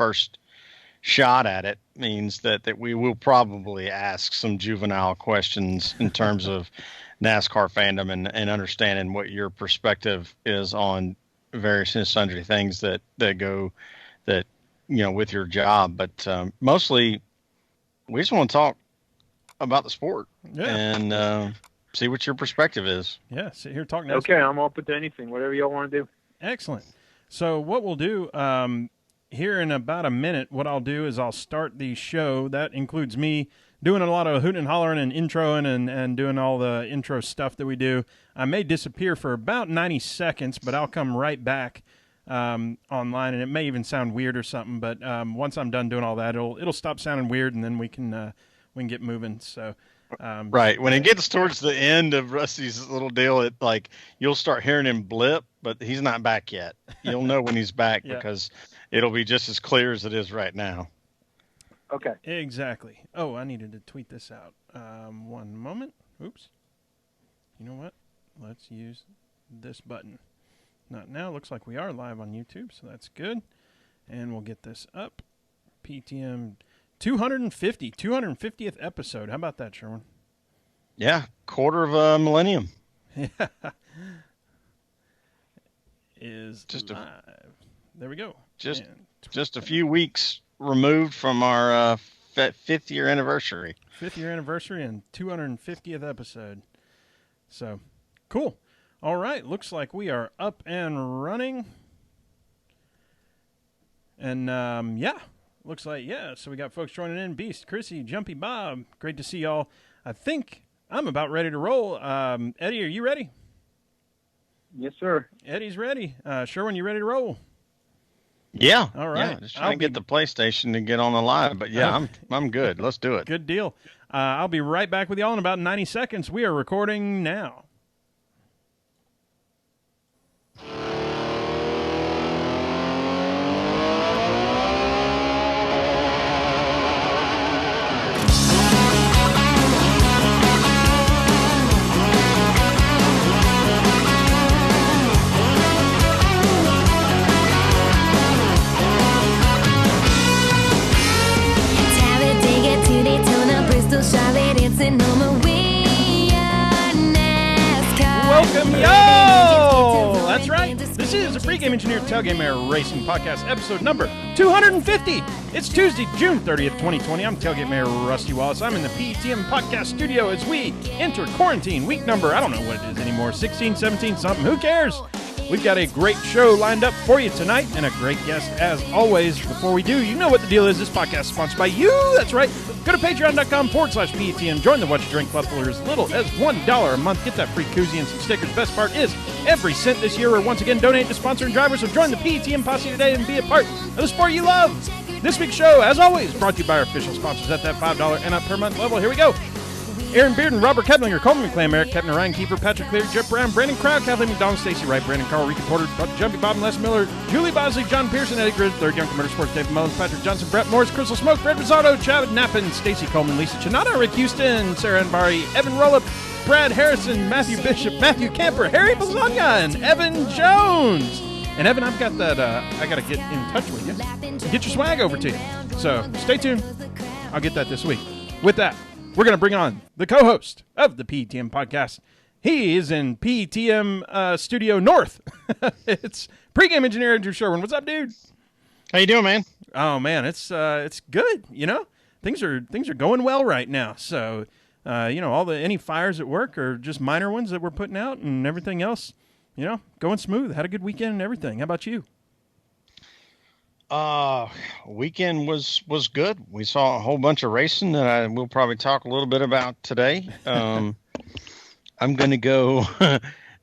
first shot at it means that we will probably ask some juvenile questions in terms of NASCAR fandom and understanding what your perspective is on various and sundry things that go that, with your job. But mostly we just want to talk about the sport and see what your perspective is. Yeah, sit here talking. Okay, I'm open to anything, whatever y'all want to do. Excellent. So what we'll do here in about a minute, what I'll do is I'll start the show. That includes me doing a lot of hooting and hollering and introing and doing all the intro stuff that we do. I may disappear for about 90 seconds, but I'll come right back online, and it may even sound weird or something. But once I'm done doing all that, it'll stop sounding weird, and then we can get moving. So. Right. When it gets towards the end of Rusty's little deal, you'll start hearing him blip, but he's not back yet. You'll know when he's back because it'll be just as clear as it is right now. Okay. Exactly. Oh, I needed to tweet this out. One moment. Oops. You know what? Let's use this button. Not now. Looks like we are live on YouTube, so that's good. And we'll get this up. PTM 250th episode. How about that, Sherwin? Yeah, quarter of a millennium. Yeah. Is just live. There we go. Just a few weeks removed from our 5th year anniversary. 5th year anniversary and 250th episode. So, cool. All right, looks like we are up and running. And, looks like, so we got folks joining in. Beast, Chrissy, Jumpy Bob. Great to see y'all. I think I'm about ready to roll. Eddie, are you ready? Yes, sir. Eddie's ready. Sherwin, you ready to roll? Yeah. All right. Yeah, just trying to get the PlayStation to get on the live. But, I'm good. Let's do it. Good deal. I'll be right back with y'all in about 90 seconds. We are recording now. Welcome, y'all! That's right. This is a Pregame Engineer Tailgame Air Racing Podcast, episode number 250. It's Tuesday, June 30th, 2020. I'm Tailgate Mayor Rusty Wallace. I'm in the PTM Podcast studio as we enter quarantine week number, I don't know what it is anymore, 16, 17, something. Who cares? We've got a great show lined up for you tonight and a great guest as always. Before we do, you know what the deal is. This podcast is sponsored by you. That's right. Go to patreon.com/PTM. Join the Watch Your Drink Club for as little as $1 a month. Get that free koozie and some stickers. Best part is every cent this year will once again donate to sponsoring drivers. So join the PTM posse today and be a part of the sport you love. This week's show, as always, brought to you by our official sponsors at that $5 and up per month level. Here we go. Aaron Bearden, Robert Kedlinger, Coleman McClam, Eric Kepner, Ryan Kiefer, Patrick Clear, Jeff Brown, Brandon Crowd, Kathleen McDonald, Stacey Wright, Brandon Carl, Ricky Porter, Jumpy Bob and Les Miller, Julie Bosley, John Pearson, Eddie Grizz, Third Young Motorsports, David Mullins, Patrick Johnson, Brett Morris, Crystal Smoke, Fred Rosado, Chad Knappen, Stacey Coleman, Lisa Chinata, Rick Houston, Sarah Anbari, Evan Rollup, Brad Harrison, Matthew Bishop, Matthew Camper, Harry Lasagna, and Evan Jones. And Evan, I've got that, I got to get in touch with you. Get your swag over to you. So stay tuned. I'll get that this week. With that, we're going to bring on the co-host of the PTM podcast. He is in PTM Studio North. It's pregame engineer Andrew Sherwin. What's up, dude? How you doing, man? Oh man, it's good. You know, things are going well right now. So, any fires at work are just minor ones that we're putting out, and everything else, going smooth. Had a good weekend and everything. How about you? Weekend was good. We saw a whole bunch of racing that I will probably talk a little bit about today. I'm going to go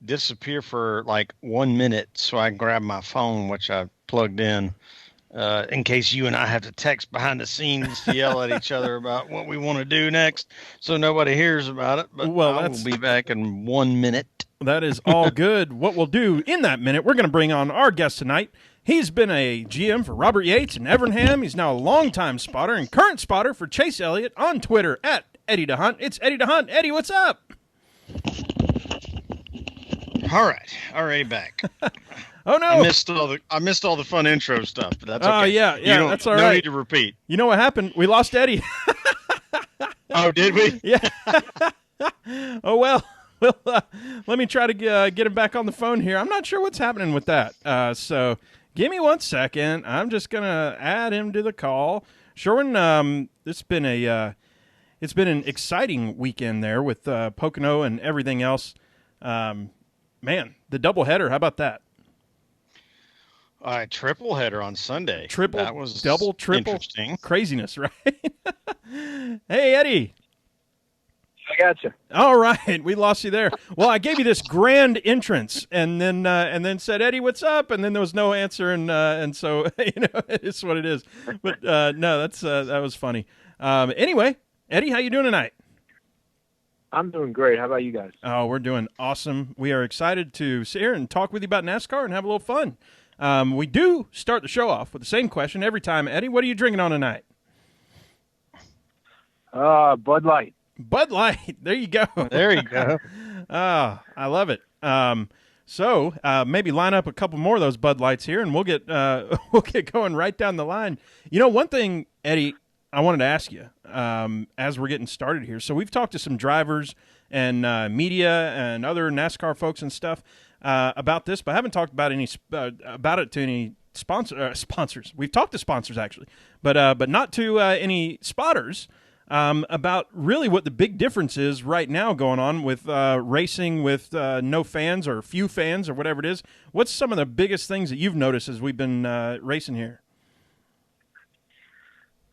disappear for like 1 minute so I can grab my phone, which I plugged in case you and I have to text behind the scenes to yell at each other about what we want to do next so nobody hears about it. But I will be back in 1 minute. That is all good. What we'll do in that minute, we're going to bring on our guest tonight. He's been a GM for Robert Yates and Evernham. He's now a longtime spotter and current spotter for Chase Elliott on Twitter at Eddie DeHunt. It's Eddie DeHunt. Eddie, what's up? All right, already back. Oh no! I missed all the fun intro stuff, but that's okay. Oh yeah, That's all right. No need to repeat. You know what happened? We lost Eddie. Oh, did we? Yeah. Oh well. Well, let me try to get him back on the phone here. I'm not sure what's happening with that. So give me 1 second. I'm just gonna add him to the call. Sherwin, it's been an exciting weekend there with Pocono and everything else. Man, the doubleheader. How about that? Triple header on Sunday. Triple, that was double, triple. Interesting. Craziness, right? Hey, Eddie. I got you. All right, we lost you there. Well, I gave you this grand entrance, and then said, Eddie, what's up? And then there was no answer, and so it's what it is. But no, that was funny. Anyway, Eddie, how you doing tonight? I'm doing great. How about you guys? Oh, we're doing awesome. We are excited to sit here and talk with you about NASCAR and have a little fun. We do start the show off with the same question every time. Eddie, what are you drinking on tonight? Bud Light. Bud Light. There you go. There you go. I love it. So maybe line up a couple more of those Bud Lights here, and we'll get going right down the line. You know, one thing, Eddie, I wanted to ask you as we're getting started here. So we've talked to some drivers and media and other NASCAR folks and stuff about this, but I haven't talked about it to any sponsors. We've talked to sponsors actually, but not to any spotters. About really what the big difference is right now going on with racing with no fans or few fans or whatever it is. What's some of the biggest things that you've noticed as we've been racing here?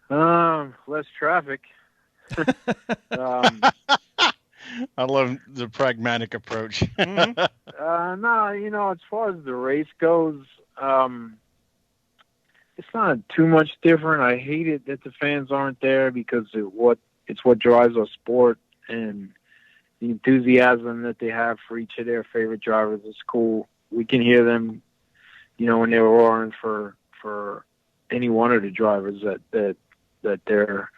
Less traffic. I love the pragmatic approach. Mm-hmm. No, as far as the race goes, it's not too much different. I hate it that the fans aren't there because it's what drives our sport, and the enthusiasm that they have for each of their favorite drivers is cool. We can hear them, when they're roaring for any one of the drivers that they're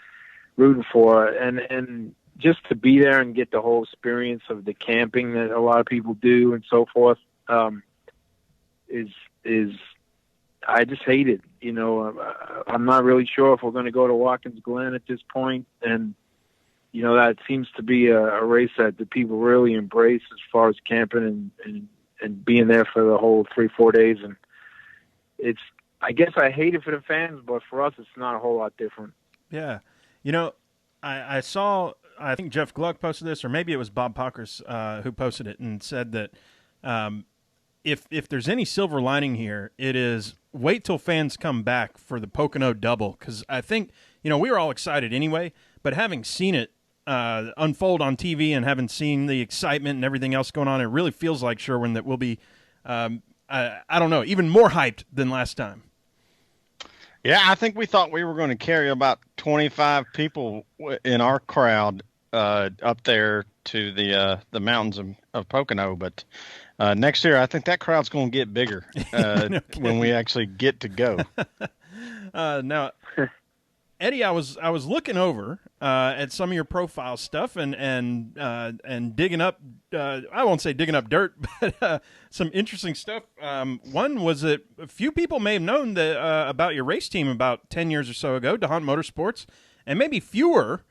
rooting for, and just to be there and get the whole experience of the camping that a lot of people do and so forth, is I just hate it. I'm not really sure if we're going to go to Watkins Glen at this point, and that seems to be a race that the people really embrace as far as camping and being there for the whole 3-4 days. And I guess I hate it for the fans, but for us, it's not a whole lot different. Yeah, I saw. I think Jeff Gluck posted this, or maybe it was Bob Pockers who posted it and said that if there's any silver lining here, it is wait till fans come back for the Pocono Double, because I think we were all excited anyway, but having seen it unfold on TV and having seen the excitement and everything else going on, it really feels like, Sherwin, that we'll be I don't know, even more hyped than last time. Yeah, I think we thought we were going to carry about 25 people in our crowd up there to the mountains of Pocono, but next year I think that crowd's going to get bigger when we actually get to go. Now, Eddie, I was looking over at some of your profile stuff and digging up. I won't say digging up dirt, but some interesting stuff. One was that a few people may have known that about your race team about 10 years or so ago, DeHunt Motorsports, and maybe fewer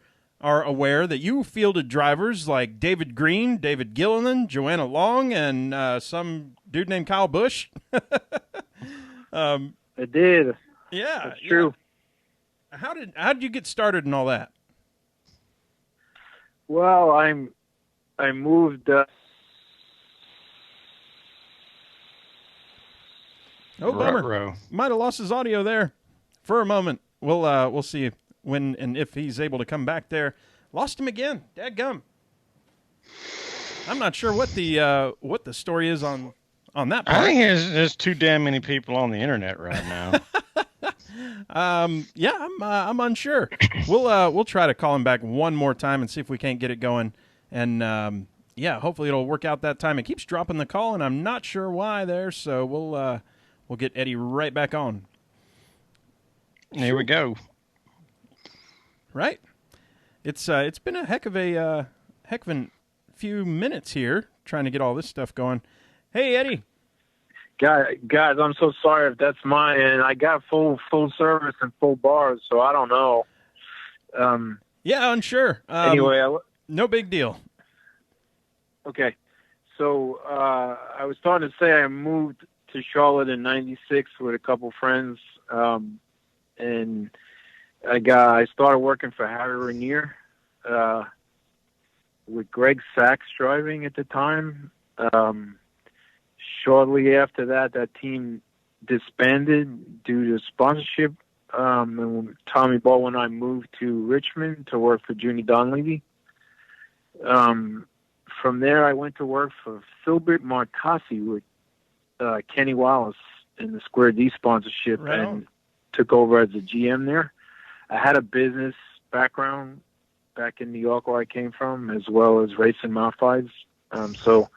are aware that you fielded drivers like David Green, David Gilliland, Joanna Long, and some dude named Kyle Busch. I did. Yeah, that's true. Yeah. How did you get started in all that? Well, I moved. Oh, bummer! Might have lost his audio there for a moment. We'll see when and if he's able to come back there. Lost him again. Dadgum. I'm not sure what the story is on that part. I think there's too damn many people on the internet right now. Yeah, I'm unsure. We'll try to call him back one more time and see if we can't get it going. And yeah, hopefully it'll work out that time. It keeps dropping the call, and I'm not sure why there. So we'll get Eddie right back on. Here we go. Right. It's been a heck of a few minutes here trying to get all this stuff going. Hey, Eddie. Guys, I'm so sorry if that's mine. And I got full service and full bars, so I don't know. Yeah, unsure. Anyway, no big deal. Okay. So I was starting to say I moved to Charlotte in '96 with a couple friends, and I started working for Harry Rainier with Greg Sachs driving at the time. Shortly after that team disbanded due to sponsorship. And Tommy Ball and I moved to Richmond to work for Junie Donlevy. From there, I went to work for Philbert Martasi with Kenny Wallace in the Square D sponsorship, Right on. and took over as a GM there. I had a business background back in New York where I came from, as well as racing modifieds. So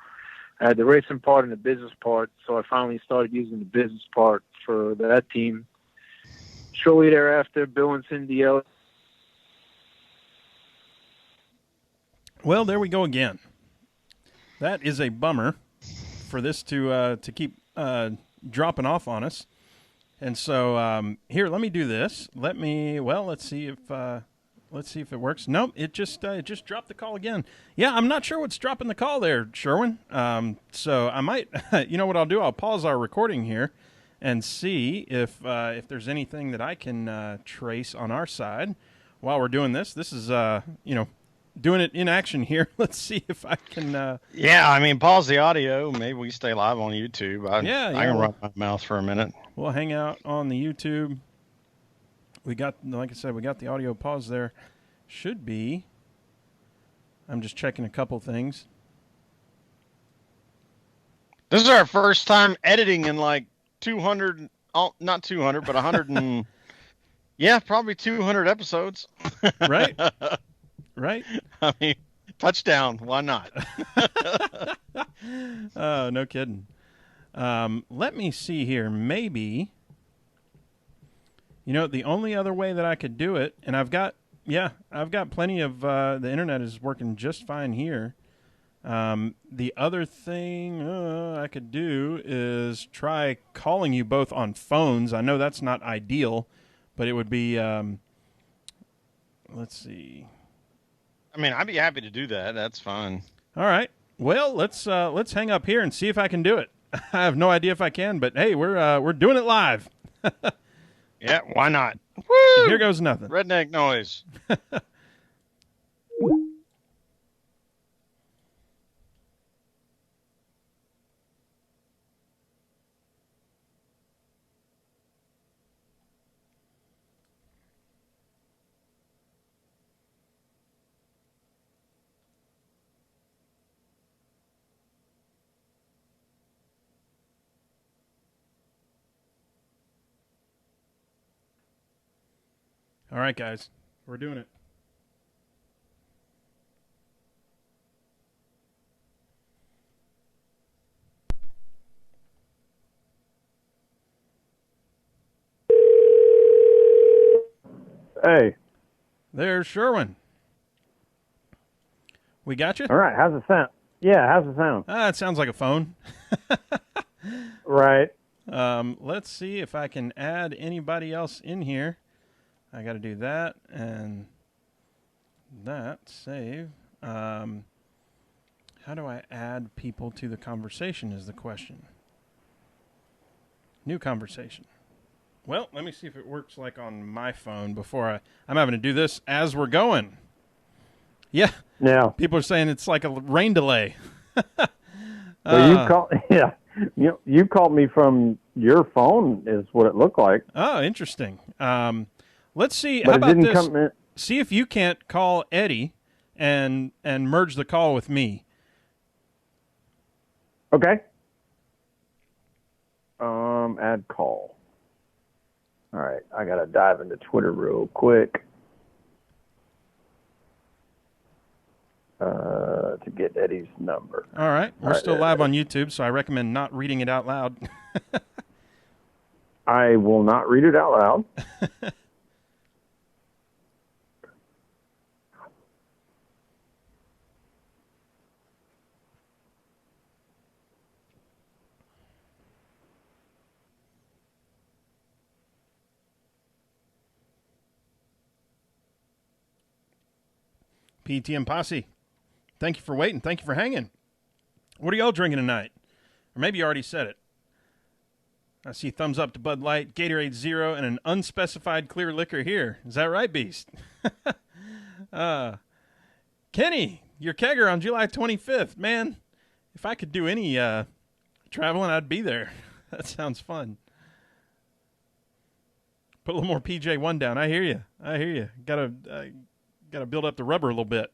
I had the racing part and the business part, so I finally started using the business part for that team. Shortly thereafter, Bill and Cindy Elliott. Well, there we go again. That is a bummer for this to keep dropping off on us. And so here, let me do this. Let's see if it works. Nope, it just dropped the call again. Yeah, I'm not sure what's dropping the call there, Sherwin. So I might, you know what I'll do? I'll pause our recording here and see if there's anything that I can trace on our side while we're doing this. This is doing it in action here. Let's see if I can. Yeah, I mean, pause the audio. Maybe we stay live on YouTube. I can we'll run my mouth for a minute. We'll hang out on the YouTube. We got, like I said, we got the audio pause there. Should be. I'm just checking a couple things. This is our first time editing in like 200, not 200, but 100 and yeah, probably 200 episodes. Right. Right. I mean, touchdown. Why not? Oh, no kidding. Let me see here. Maybe, the only other way that I could do it, and I've got plenty of, the internet is working just fine here. The other thing I could do is try calling you both on phones. I know that's not ideal, but it would be, let's see. I mean, I'd be happy to do that. That's fine. All right. Well, let's hang up here and see if I can do it. I have no idea if I can, but hey, we're doing it live. Yeah, why not? Woo! Here goes nothing. Redneck noise. All right, guys, we're doing it. Hey. There's Sherwin. We got you? All right. How's it sound? Yeah, how's it sound? It sounds like a phone. Right. Let's see if I can add anybody else in here. I got to do that and that. Save. How do I add people to the conversation is the question. New conversation. Well, let me see if it works like on my phone before I'm having to do this as we're going. Yeah. Yeah. People are saying it's like a rain delay. Well, you called me from your phone is what it looked like. Oh, interesting. Let's see. But how about this? Come in. See if you can't call Eddie and merge the call with me. Okay. Add call. All right. I got to dive into Twitter real quick. To get Eddie's number. All right. We're still live on YouTube, so I recommend not reading it out loud. I will not read it out loud. PTM Posse. Thank you for waiting. Thank you for hanging. What are y'all drinking tonight? Or maybe you already said it. I see thumbs up to Bud Light, Gatorade Zero, and an unspecified clear liquor here. Is that right, Beast? Kenny, your kegger on July 25th. Man, if I could do any traveling, I'd be there. That sounds fun. Put a little more PJ1 down. I hear you. Gotta build up the rubber a little bit.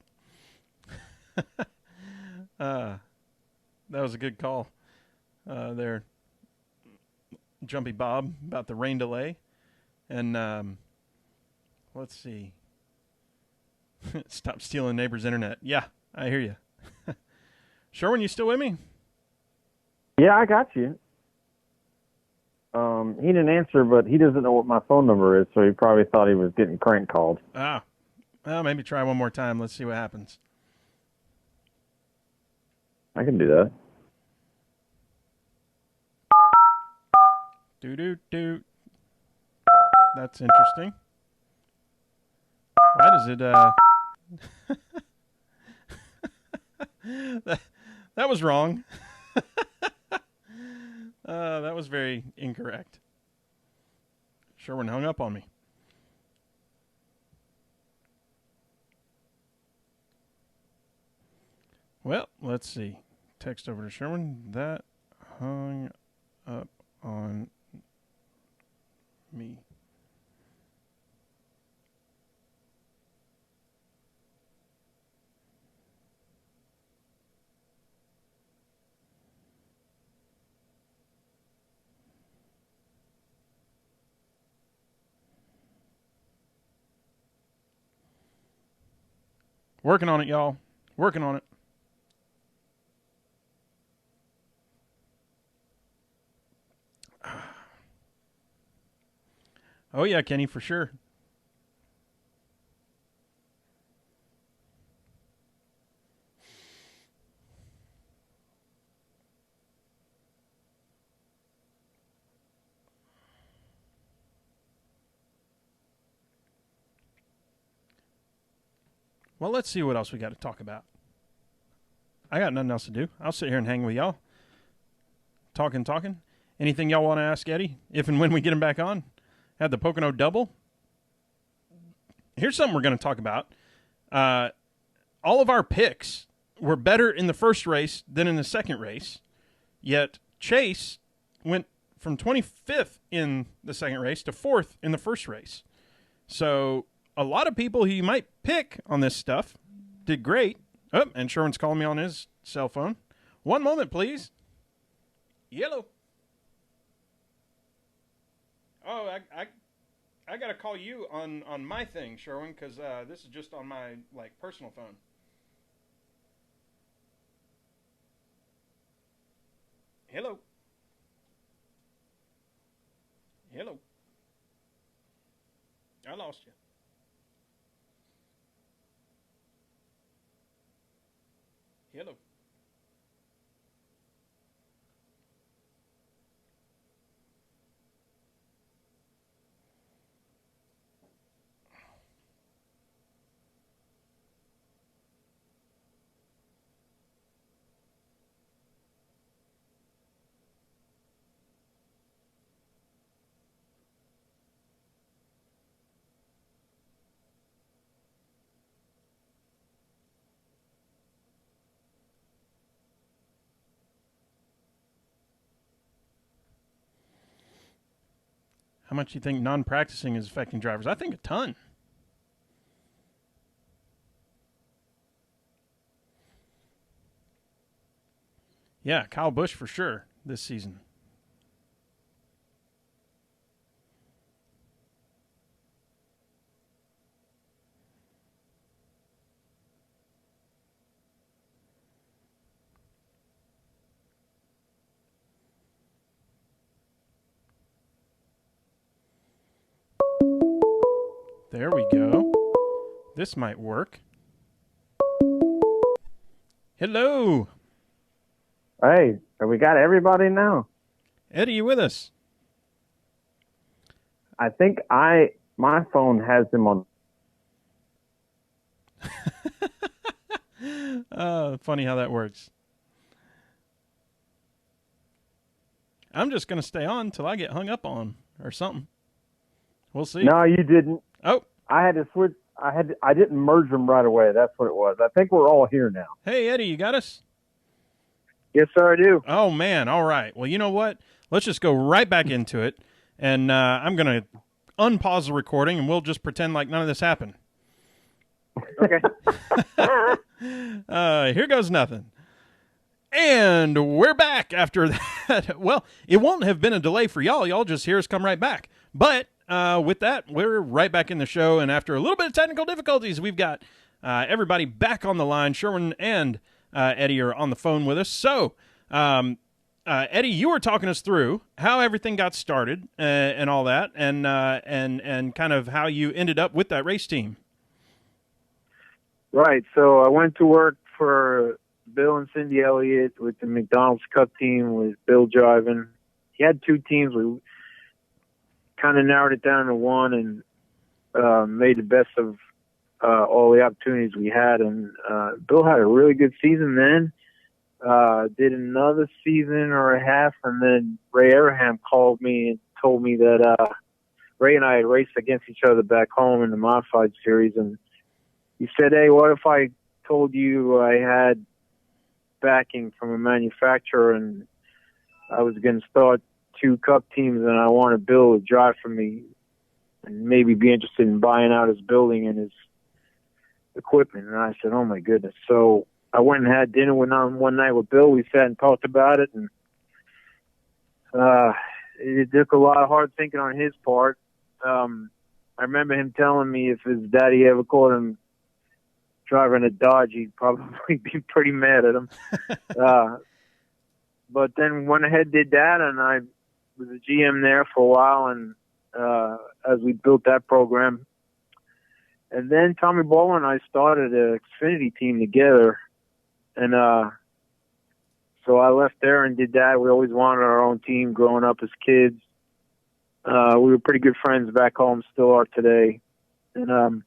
That was a good call there, Jumpy Bob, about the rain delay. And let's see. Stop stealing neighbor's internet. Yeah, I hear you. Sherwin, you still with me? Yeah, I got you. He didn't answer, but he doesn't know what my phone number is, so he probably thought he was getting crank called. Well, maybe try one more time. Let's see what happens. I can do that. Do. That's interesting. Why does it, that was wrong. That was very incorrect. Sherwin hung up on me. Well, let's see. Text over to Sherwin. That hung up on me. Working on it, y'all. Working on it. Oh, yeah, Kenny, for sure. Well, let's see what else we got to talk about. I got nothing else to do. I'll sit here and hang with y'all. Talking. Anything y'all want to ask Eddie, if and when we get him back on? Had the Pocono double. Here's something we're going to talk about. All of our picks were better in the first race than in the second race, yet Chase went from 25th in the second race to 4th in the first race. So a lot of people who you might pick on this stuff did great. Oh, and Sherwin's calling me on his cell phone. One moment, please. Yellow. Oh, I got to call you on my thing, Sherwin, because this is just on my personal phone. Hello. I lost you. Hello. How much do you think non-practicing is affecting drivers? I think a ton. Yeah, Kyle Busch for sure this season. There we go. This might work. Hello. Hey, we got everybody now? Eddie, you with us? I think my phone has him on. Funny how that works. I'm just going to stay on until I get hung up on or something. We'll see. No, you didn't. Oh. I had to switch. I didn't merge them right away. That's what it was. I think we're all here now. Hey, Eddie, you got us? Yes, sir, I do. Oh, man. All right. Well, you know what? Let's just go right back into it. And I'm going to unpause the recording, and we'll just pretend like none of this happened. Okay. Here goes nothing. And we're back after that. Well, it won't have been a delay for y'all. Y'all just hear us come right back. But with that, we're right back in the show. And after a little bit of technical difficulties, we've got everybody back on the line. Sherwin and Eddie are on the phone with us. So, Eddie, you were talking us through how everything got started and all that, and kind of how you ended up with that race team. Right. So I went to work for Bill and Cindy Elliott with the McDonald's Cup team with Bill driving. He had two teams. We kind of narrowed it down to one and made the best of all the opportunities we had. And Bill had a really good season then. Did another season or a half, and then Ray Abraham called me and told me that Ray and I had raced against each other back home in the modified series, and he said, "Hey, what if I told you I had backing from a manufacturer and I was going to start two Cup teams and I wanted Bill to drive for me and maybe be interested in buying out his building and his equipment?" And I said, "Oh my goodness." So I went and had dinner one night with Bill. We sat and talked about it, and it took a lot of hard thinking on his part. I remember him telling me if his daddy ever caught him driving a Dodge, he'd probably be pretty mad at him. But then went ahead and did that, and I was a GM there for a while, and as we built that program. And then Tommy Baldwin and I started an Xfinity team together. And so I left there and did that. We always wanted our own team growing up as kids. We were pretty good friends back home, still are today. And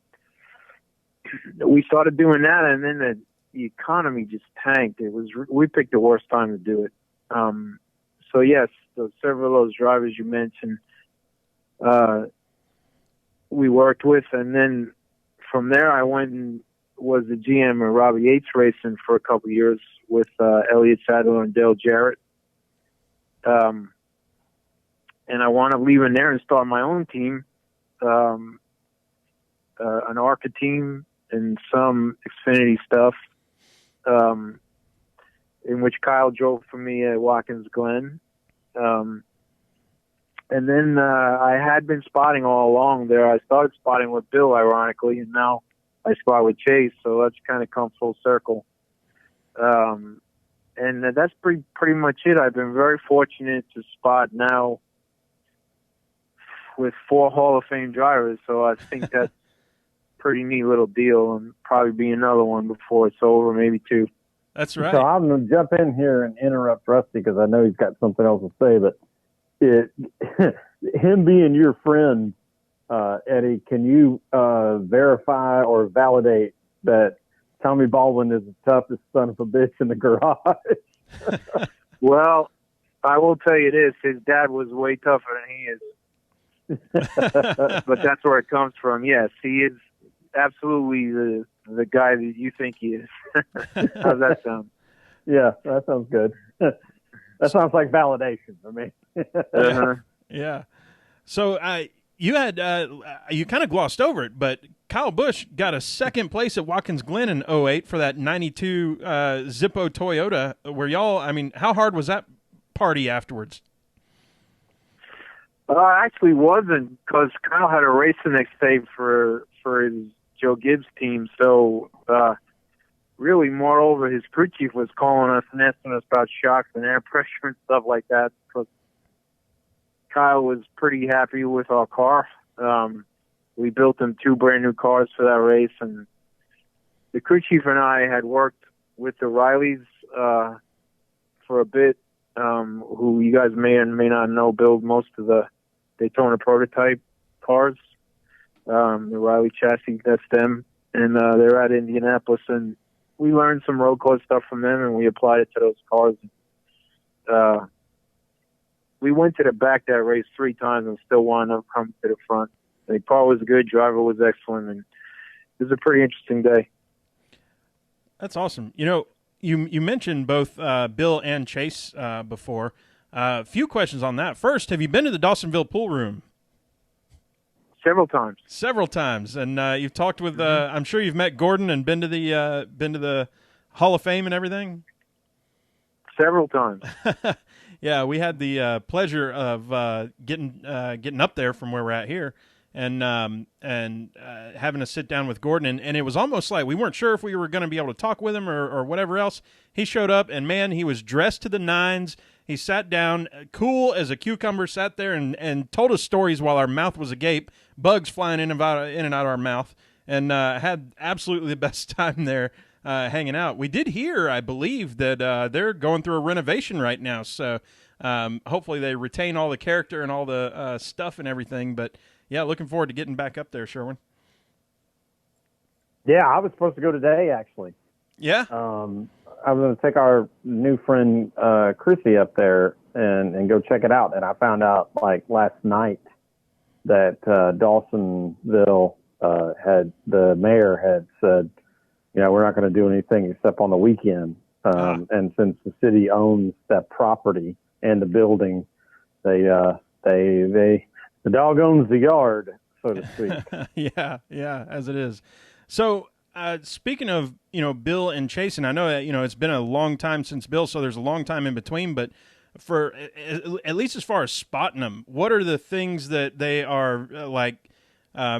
we started doing that, and then the economy just tanked. We picked the worst time to do it. So yes, so several of those drivers you mentioned, we worked with, and then from there I went and was the GM of Robbie Yates Racing for a couple of years with Elliott Sadler and Dale Jarrett. And I wound up leaving there and start my own team, an ARCA team and some Xfinity stuff, in which Kyle drove for me at Watkins Glen. And then I had been spotting all along there. I started spotting with Bill, ironically, and now I spot with Chase, so that's kind of come full circle. And that's pretty much it. I've been very fortunate to spot now with 4 Hall of Fame drivers, so I think that's a pretty neat little deal, and probably be another one before it's over, maybe 2. That's right. So I'm going to jump in here and interrupt Rusty because I know he's got something else to say, but him being your friend, Eddie, can you verify or validate that Tommy Baldwin is the toughest son of a bitch in the garage? Well, I will tell you this. His dad was way tougher than he is. But that's where it comes from. Yes, he is absolutely the guy that you think he is. How's that sound? Yeah, that sounds good. That sounds like validation for me. Uh-huh. Yeah. So you had you kind of glossed over it, but Kyle Busch got a second place at Watkins Glen in 2008 for that 92 Zippo Toyota where y'all, I mean, how hard was that party afterwards? Actually wasn't, because Kyle had a race the next day for his Joe Gibbs team. So really, moreover, his crew chief was calling us and asking us about shocks and air pressure and stuff like that, because Kyle was pretty happy with our car. We built him 2 brand new cars for that race, and the crew chief and I had worked with the Rileys for a bit, who you guys may or may not know build most of the Daytona prototype cars. The Riley chassis, that's them. And they're at Indianapolis, and we learned some road course stuff from them, and we applied it to those cars. We went to the back that race 3 times and still wound up coming to the front. The car was good, driver was excellent, and it was a pretty interesting day. That's awesome. You know, you mentioned both Bill and Chase before. A few questions on that. First, have you been to the Dawsonville pool room? Several times. Several times, and you've talked with. I'm sure you've met Gordon and been to the Hall of Fame and everything. Several times. Yeah, we had the pleasure of getting up there from where we're at here, and having a sit down with Gordon, and it was almost like we weren't sure if we were going to be able to talk with him or whatever else. He showed up, and man, he was dressed to the nines. He sat down, cool as a cucumber, sat there and told us stories while our mouth was agape, bugs flying in and out of our mouth, and had absolutely the best time there. Hanging out. We did hear, I believe, that they're going through a renovation right now, so hopefully they retain all the character and all the stuff and everything. But yeah, looking forward to getting back up there, Sherwin. Yeah, I was supposed to go today, actually. Yeah? I was going to take our new friend Chrissy up there and go check it out, and I found out like last night that Dawsonville the mayor had said, we're not going to do anything except on the weekend. And since the city owns that property and the building, the dog owns the yard, so to speak. yeah, as it is. So speaking of, Bill and Chase, and I know that, it's been a long time since Bill, so there's a long time in between, but for at least as far as spotting them, what are the things that they are like?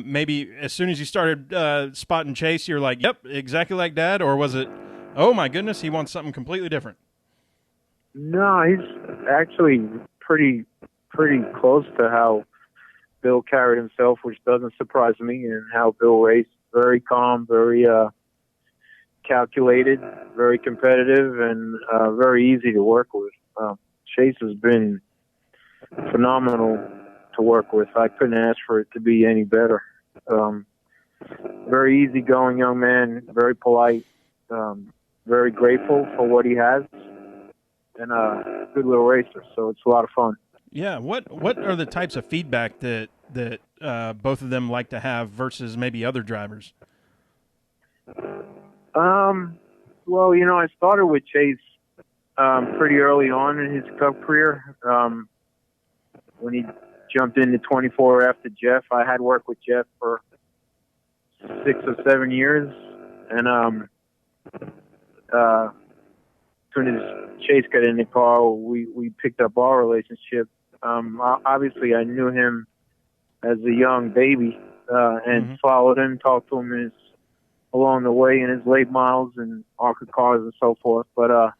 Maybe as soon as you started spotting Chase, you're like, yep, exactly like Dad, or was it, oh my goodness, he wants something completely different? No, he's actually pretty close to how Bill carried himself, which doesn't surprise me, and how Bill raced. Very calm, very calculated, very competitive, and very easy to work with. Chase has been phenomenal to work with. I couldn't ask for it to be any better. Very easygoing young man, very polite, very grateful for what he has, and a good little racer. So it's a lot of fun. Yeah. What are the types of feedback that both of them like to have versus maybe other drivers? Well, I started with Chase pretty early on in his Cup career. When he jumped into 24 after Jeff. I had worked with Jeff for 6 or 7 years, and as soon as Chase got in the car, we picked up our relationship. Obviously, I knew him as a young baby and followed him, talked to him along the way in his late models and ARCA cars and so forth. But I'll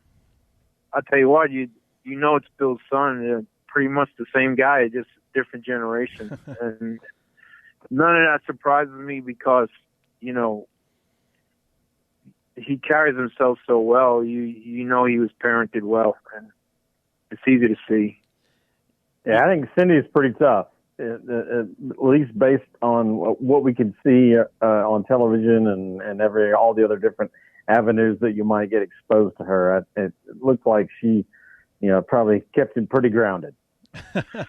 tell you what, you know it's Bill's son. They're pretty much the same guy, just different generation. And none of that surprises me because, he carries himself so well. You know he was parented well, and it's easy to see. Yeah, I think Cindy is pretty tough, at least based on what we can see on television and all the other different avenues that you might get exposed to her. It looks like she, probably kept him pretty grounded. She's a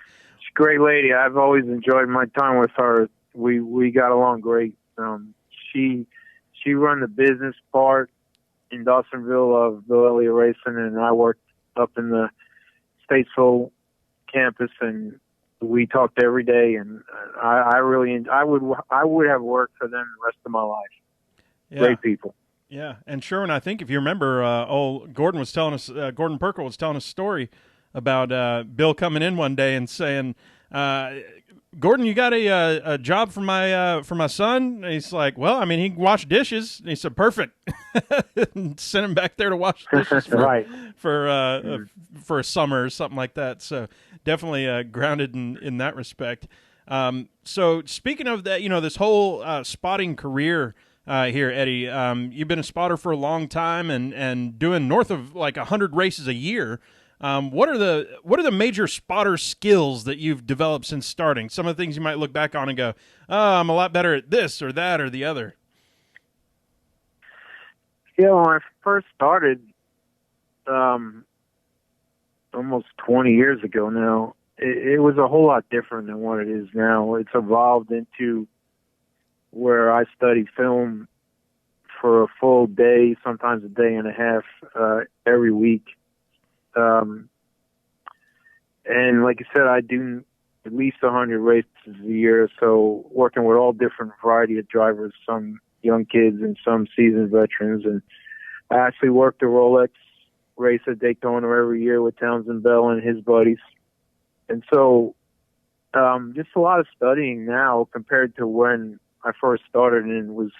great lady. I've always enjoyed my time with her. We got along great. She run the business part in Dawsonville of Bill Elliott Racing, and I worked up in the Statesville campus, and we talked every day. And I would have worked for them the rest of my life. Yeah. Great people. Yeah, and Sherwin, I think if you remember, Gordon Perkle was telling us a story about Bill coming in one day and saying, Gordon, you got a job for my son? And he's like, well, I mean, he can wash dishes. And he said, perfect. And sent him back there to wash dishes for a summer or something like that. So definitely grounded in that respect. So speaking of that, this whole spotting career here, Eddie, you've been a spotter for a long time and doing north of like 100 races a year. What are the major spotter skills that you've developed since starting? Some of the things you might look back on and go, oh, I'm a lot better at this or that or the other. Yeah, when I first started, almost 20 years ago now, it was a whole lot different than what it is now. It's evolved into where I study film for a full day, sometimes a day and a half, every week. And like I said, I do at least 100 races a year, so working with all different variety of drivers, some young kids and some seasoned veterans. And I actually work the Rolex race at Daytona every year with Townsend Bell and his buddies. And so just a lot of studying now compared to when I first started, and it was,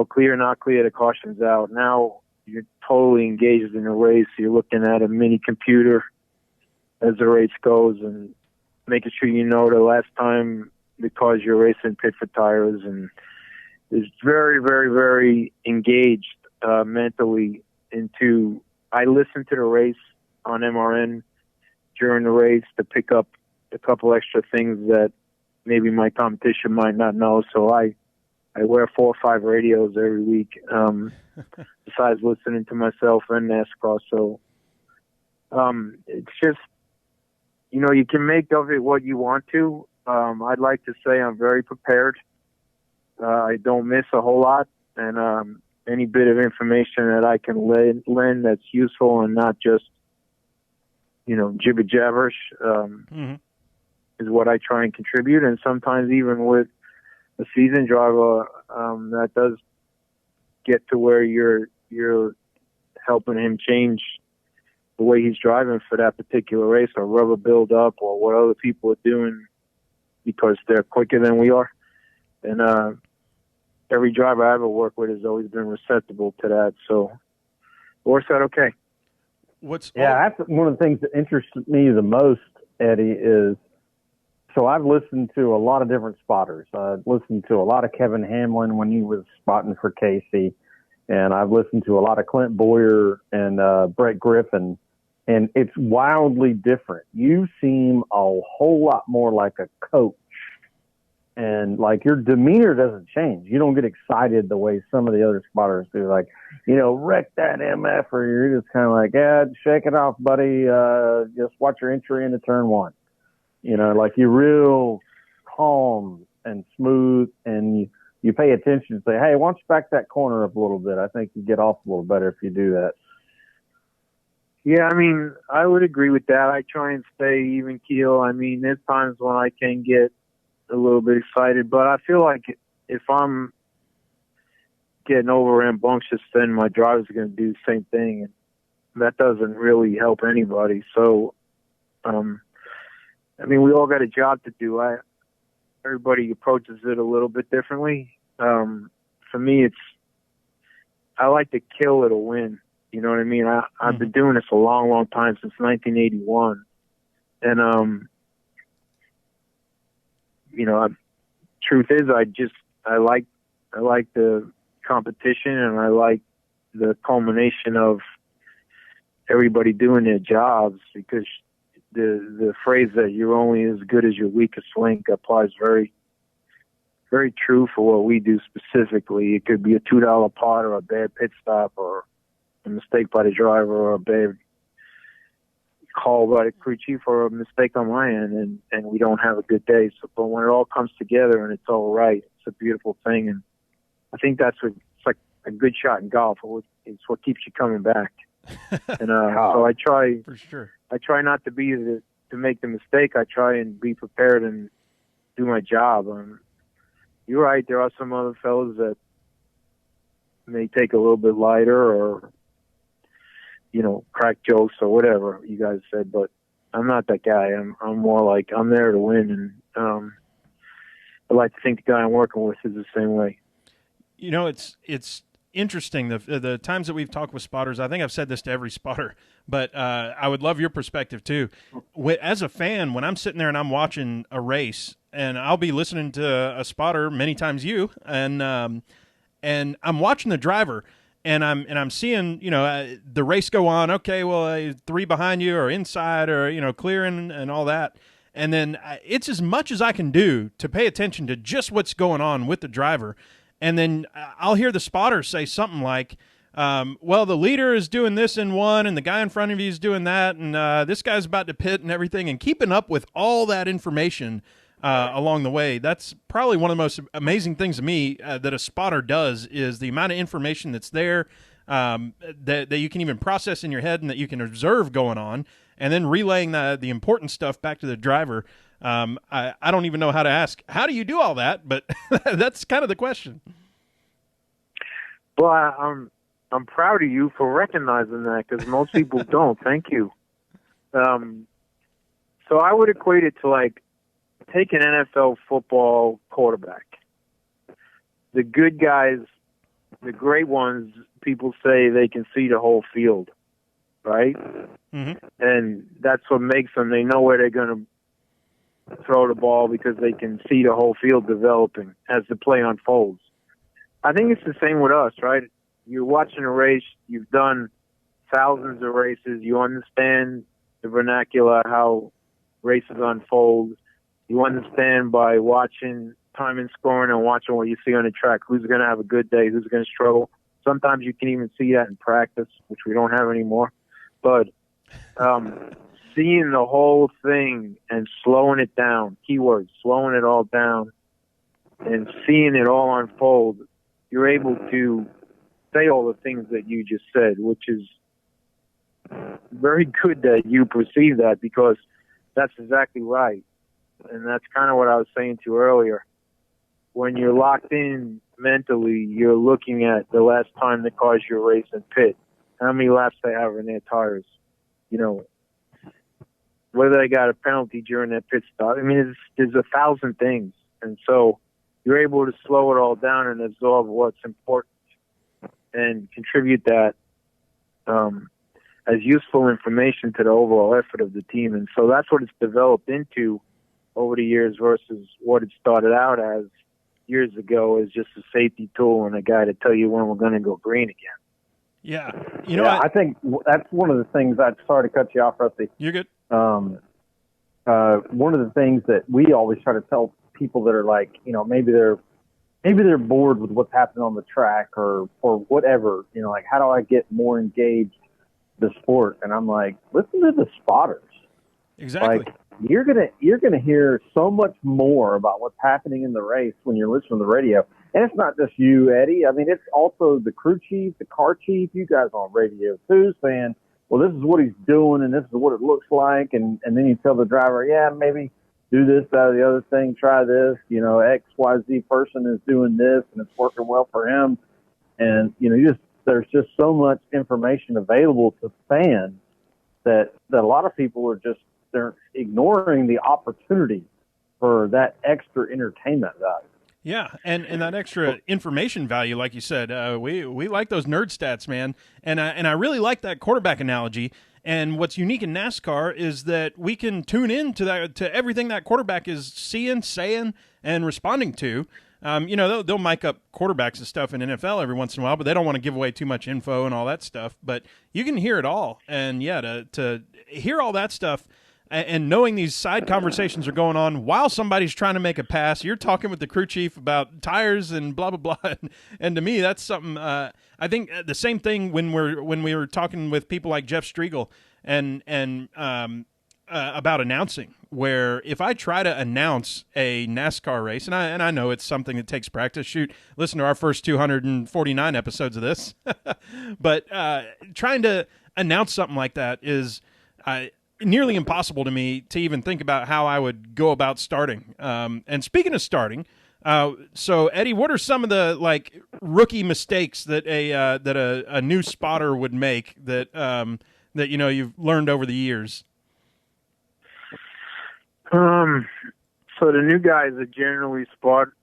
clear, not clear, the caution's out. Now you're totally engaged in a race. You're looking at a mini computer as the race goes and making sure the last time the cars you're racing pit for tires, and is very, very, very engaged mentally into. I listen to the race on MRN during the race to pick up a couple extra things that maybe my competition might not know. So I wear 4 or 5 radios every week, besides listening to myself and NASCAR. So it's just, you can make of it what you want to. I'd like to say I'm very prepared. I don't miss a whole lot, and any bit of information that I can lend that's useful and not just, jibber jabberish, is what I try and contribute. And sometimes even with a seasoned driver, that does get to where you're helping him change the way he's driving for that particular race, or rubber build up, or what other people are doing because they're quicker than we are. And every driver I ever worked with has always been receptive to that. So it works out okay. That's one of the things that interests me the most, Eddie, is so I've listened to a lot of different spotters. I've listened to a lot of Kevin Hamlin when he was spotting for Casey, and I've listened to a lot of Clint Boyer and Brett Griffin, and it's wildly different. You seem a whole lot more like a coach, and like your demeanor doesn't change. You don't get excited the way some of the other spotters do, like, wreck that MF, or you're just kind of like, yeah, shake it off, buddy. Just watch your entry into turn 1. Like you're real calm and smooth, and you pay attention and say, hey, why don't you back that corner up a little bit? I think you get off a little better if you do that. Yeah, I would agree with that. I try and stay even keel. There's times when I can get a little bit excited, but I feel like if I'm getting over rambunctious, then my driver's going to do the same thing, and that doesn't really help anybody. So, we all got a job to do. Everybody approaches it a little bit differently. For me, I like to kill it or win. You know what I mean? I've been doing this a long, long time, since 1981. And, truth is, I like the competition, and I like the culmination of everybody doing their jobs, because the phrase that you're only as good as your weakest link applies very, very true for what we do specifically. It could be a $2 part, or a bad pit stop, or a mistake by the driver, or a bad call by the crew chief, or a mistake on my end, and we don't have a good day. So, but when it all comes together and it's all right, it's a beautiful thing. And I think it's like a good shot in golf. It's what keeps you coming back. And so I try, for sure. I try not to make the mistake. I try and be prepared and do my job. You're right. There are some other fellows that may take a little bit lighter, or crack jokes or whatever you guys said, but I'm not that guy. I'm more like, I'm there to win, and I like to think the guy I'm working with is the same way. It's interesting, the times that we've talked with spotters. I think I've said this to every spotter, but I would love your perspective too. As a fan, when I'm sitting there and I'm watching a race, and I'll be listening to a spotter, many times you, and I'm watching the driver, and I'm seeing the race go on. Okay, well, 3 behind you, or inside, or clearing and all that. And then it's as much as I can do to pay attention to just what's going on with the driver. and then I'll hear the spotter say something like, well, the leader is doing this in one, and the guy in front of you is doing that, and this guy's about to pit and everything, and keeping up with all that information along the way. That's probably one of the most amazing things to me that a spotter does, is the amount of information that's there, that you can even process in your head and that you can observe going on, and then relaying the important stuff back to the driver. I don't even know how to ask, how do you do all that? But that's kind of the question. Well, I'm proud of you for recognizing that, because most people don't. Thank you. So I would equate it to like take an NFL football quarterback. The good guys, the great ones, people say they can see the whole field, right? Mm-hmm. And that's what makes them. They know where they're going to throw the ball because they can see the whole field developing as the play unfolds. I think it's the same with us, right? You're watching a race, you've done thousands of races, you understand the vernacular, how races unfold. You understand by watching time and scoring and watching what you see on the track, who's going to have a good day, who's going to struggle. Sometimes you can even see that in practice, which we don't have anymore. But seeing the whole thing and slowing it down, keywords, slowing it all down and seeing it all unfold, you're able to say all the things that you just said, which is very good that you perceive that, because that's exactly right. And that's kind of what I was saying to you earlier. When you're locked in mentally, you're looking at the last time the cars you're racing pit, how many laps they have in their tires, you know, whether they got a penalty during that pit stop. I mean, there's 1,000 things. And so you're able to slow it all down and absorb what's important and contribute that as useful information to the overall effort of the team. And so that's what it's developed into over the years versus what it started out as years ago, as just a safety tool and a guy to tell you when we're going to go green again. Yeah. I think that's one of the things. Sorry to cut you off, Rusty. You're good. One of the things that we always try to tell people that are like, you know, maybe they're bored with what's happening on the track or whatever, you know, like, how do I get more engaged in the sport? And I'm like, listen to the spotters. Exactly. Like, you're gonna hear so much more about what's happening in the race when you're listening to the radio. And it's not just you, Eddie. I mean, it's also the crew chief, the car chief, you guys on radio too, saying, well, this is what he's doing and this is what it looks like. And then you tell the driver, yeah, maybe do this, that, or the other thing, try this, you know, XYZ person is doing this and it's working well for him. And, you know, there's just so much information available to fans that a lot of people are just, they're ignoring the opportunity for that extra entertainment value. Yeah, and that extra information value, like you said, we like those nerd stats, man. And I really like that quarterback analogy. And what's unique in NASCAR is that we can tune in to everything that quarterback is seeing, saying, and responding to. You know, they'll mic up quarterbacks and stuff in NFL every once in a while, but they don't want to give away too much info and all that stuff. But you can hear it all. And, yeah, to hear all that stuff and knowing these side conversations are going on while somebody's trying to make a pass, you're talking with the crew chief about tires and blah, blah, blah. And to me, that's something I think the same thing when we were talking with people like Jeff Striegel and about announcing, where if I try to announce a NASCAR race, and I know it's something that takes practice. Shoot, listen to our first 249 episodes of this. But trying to announce something like that is nearly impossible to me to even think about how I would go about starting. And speaking of starting, so Eddie, what are some of the like rookie mistakes that a new spotter would make that you know you've learned over the years? So the new guys that generally start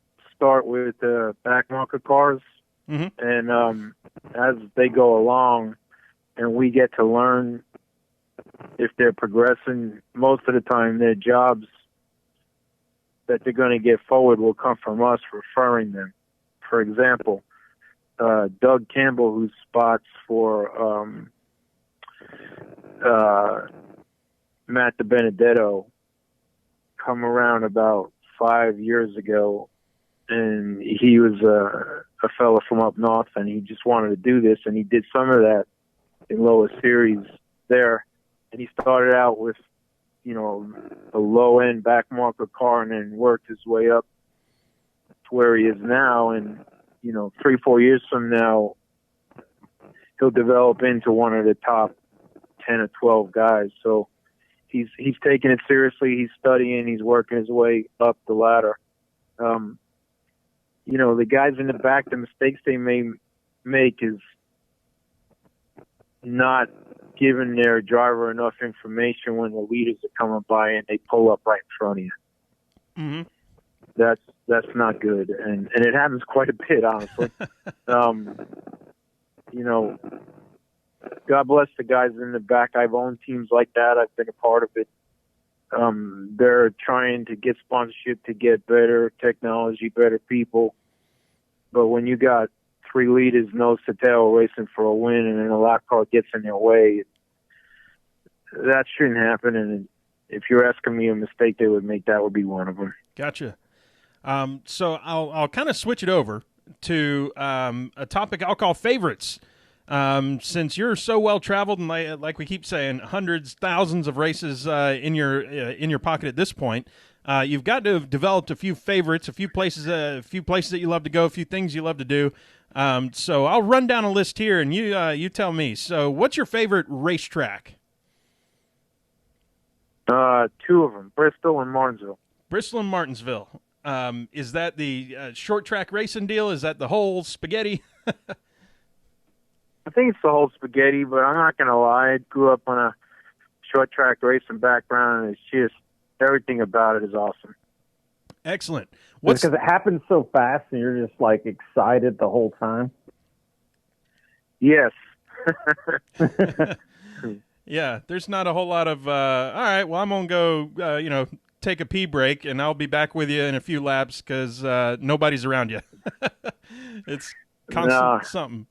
with back marker cars, mm-hmm. and as they go along, and we get to learn if they're progressing. Most of the time, their jobs that they're going to get forward will come from us referring them. For example, Doug Campbell, who spots for Matt DiBenedetto, come around about 5 years ago, and he was a fella from up north, and he just wanted to do this, and he did some of that in lower series there. And he started out with, you know, a low-end back marker car and then worked his way up to where he is now. And, you know, 3-4 years from now, he'll develop into one of the top 10 or 12 guys. So he's taking it seriously. He's studying. He's working his way up the ladder. You know, the guys in the back, the mistakes they may make is not giving their driver enough information when the leaders are coming by and they pull up right in front of you. Mm-hmm. That's not good, and it happens quite a bit, honestly. You know, God bless the guys in the back. I've owned teams like that. I've been a part of it. They're trying to get sponsorship to get better technology, better people. But when you got 3 leaders nose to tail racing for a win and then a lap car gets in their way, that shouldn't happen. And if you're asking me a mistake they would make, that would be one of them. Gotcha. So I'll kind of switch it over to a topic I'll call favorites. Since you're so well traveled and like we keep saying, hundreds, thousands of races in your pocket at this point, you've got to have developed a few favorites, a few places that you love to go, a few things you love to do. So I'll run down a list here, and you tell me. So, what's your favorite racetrack? 2 of them, Bristol and Martinsville. Bristol and Martinsville. Is that the short track racing deal? Is that the whole spaghetti? I think it's the whole spaghetti, but I'm not going to lie. I grew up on a short track racing background, and it's just everything about it is awesome. Excellent. Because it happens so fast, and you're just like excited the whole time. Yes. Yeah, there's not a whole lot of. All right, well, I'm gonna go. Take a pee break, and I'll be back with you in a few laps because nobody's around you. It's constant something.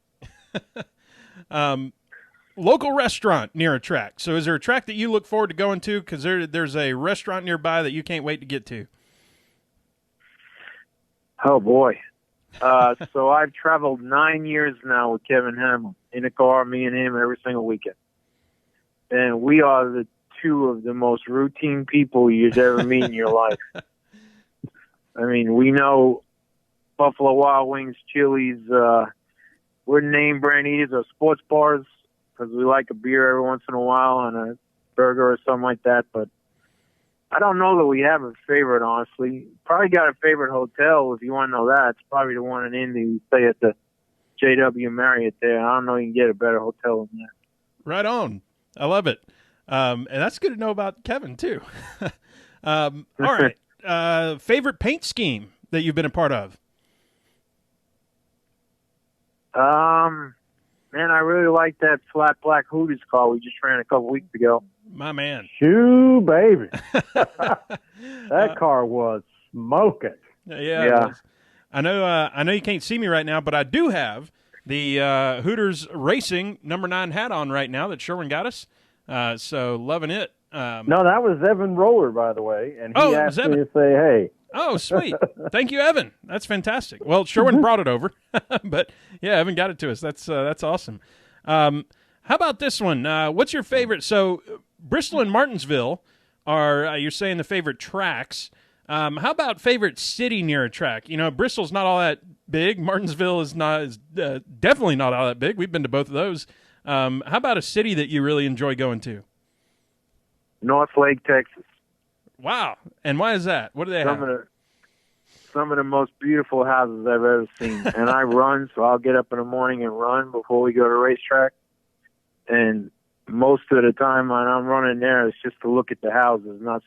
Local restaurant near a track. So is there a track that you look forward to going to? Because there's a restaurant nearby that you can't wait to get to. Oh, boy. So I've traveled 9 years now with Kevin Hamlin in a car, me and him, every single weekend. And we are the 2 of the most routine people you'd ever meet in your life. I mean, we know Buffalo Wild Wings, Chili's. We're name brand eaters or sports bars because we like a beer every once in a while and a burger or something like that. But I don't know that we have a favorite, honestly. Probably got a favorite hotel if you want to know that. It's probably the one in Indy. We stay at the JW Marriott there. I don't know you can get a better hotel than that. Right on. I love it. And that's good to know about Kevin, too. All right. Favorite paint scheme that you've been a part of? Man, I really like that flat black Hooters car we just ran a couple weeks ago. My man. Shoo, baby. That car was smoking. Yeah. I know you can't see me right now, but I do have the Hooters Racing number 9 hat on right now that Sherwin got us. So loving it. No, that was Evan Roller, by the way, and he asked me to say, hey. Oh, sweet. Thank you, Evan. That's fantastic. Well, Sherwin brought it over, but yeah, Evan got it to us. That's awesome. How about this one? What's your favorite? So Bristol and Martinsville are, you're saying, the favorite tracks. How about favorite city near a track? You know, Bristol's not all that big. Martinsville is definitely not all that big. We've been to both of those. How about a city that you really enjoy going to? North Lake, Texas. Wow. And why is that? What do they have? Some of the most beautiful houses I've ever seen. And I run, so I'll get up in the morning and run before we go to Racetrack. And most of the time when I'm running there, it's just to look at the houses, not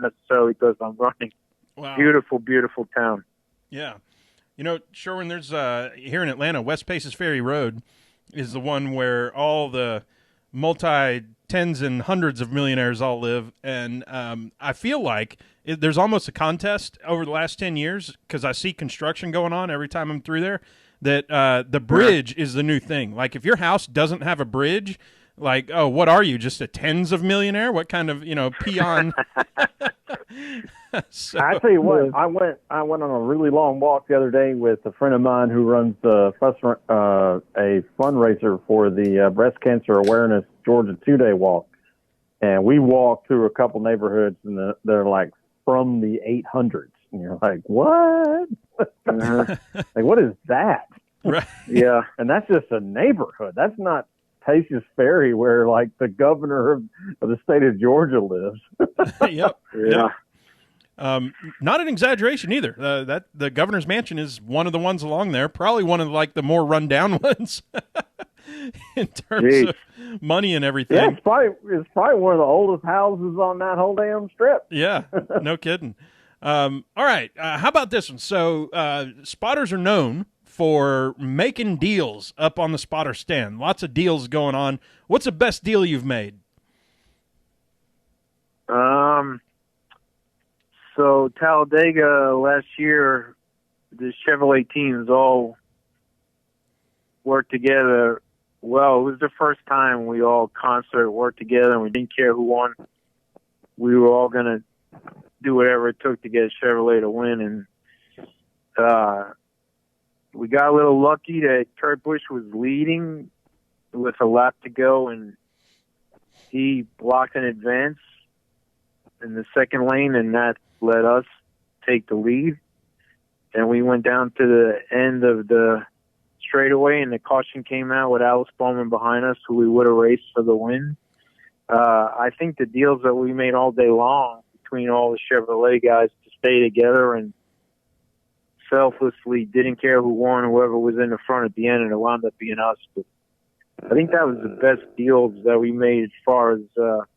necessarily because I'm running. Wow. Beautiful, beautiful town. Yeah. You know, Sherwin, there's here in Atlanta, West Paces Ferry Road is the one where all the multi-tens and hundreds of millionaires all live. And I feel like there's almost a contest over the last 10 years because I see construction going on every time I'm through there, that the bridge is the new thing. Like if your house doesn't have a bridge, like, oh, what are you, just a tens of millionaire? What kind of, peon? So, I tell you what, I went on a really long walk the other day with a friend of mine who runs a fundraiser for the Breast Cancer Awareness Georgia 2-day walk. And we walked through a couple neighborhoods, and they're like from the 800s. And you're like, what? Like, what is that? right. Yeah. And that's just a neighborhood. That's not Pace's Ferry, where like the governor of the state of Georgia lives. Yep. Yeah. Not an exaggeration either. That the governor's mansion is one of the ones along there, probably one of like the more rundown ones in terms of money and everything. Yeah, it's probably one of the oldest houses on that whole damn strip. Yeah, no kidding. All right, how about this one? So spotters are known for making deals up on the spotter stand. Lots of deals going on. What's the best deal you've made? So Talladega last year, the Chevrolet teams all worked together. Well, it was the first time we all concert worked together, and we didn't care who won. We were all going to do whatever it took to get Chevrolet to win, and we got a little lucky that Kurt Busch was leading with a lap to go, and he blocked an advance in the second lane, and that let us take the lead. And we went down to the end of the straightaway, and the caution came out with Alice Bowman behind us, who we would have raced for the win. I think the deals that we made all day long between all the Chevrolet guys to stay together and selflessly didn't care who won, whoever was in the front at the end, and it wound up being us. But I think that was the best deals that we made as far as a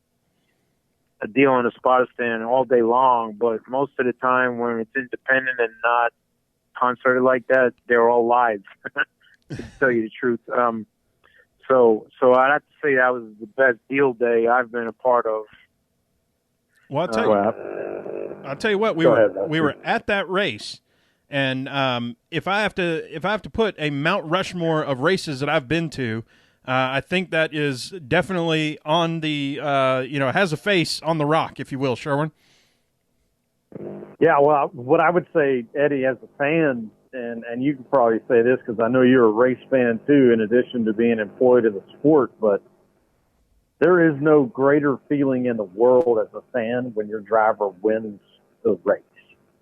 deal on a spotter stand all day long. But most of the time when it's independent and not concerted like that, they're all live, to tell you the truth. So I'd have to say that was the best deal day I've been a part of. Well, I'll tell you what, we were at that race, and if I have to put a Mount Rushmore of races that I've been to, I think that is definitely on the has a face on the rock, if you will, Sherwin. Yeah, well, what I would say, Eddie, as a fan, and you can probably say this because I know you're a race fan too, in addition to being employed in the sport, but there is no greater feeling in the world as a fan when your driver wins the race.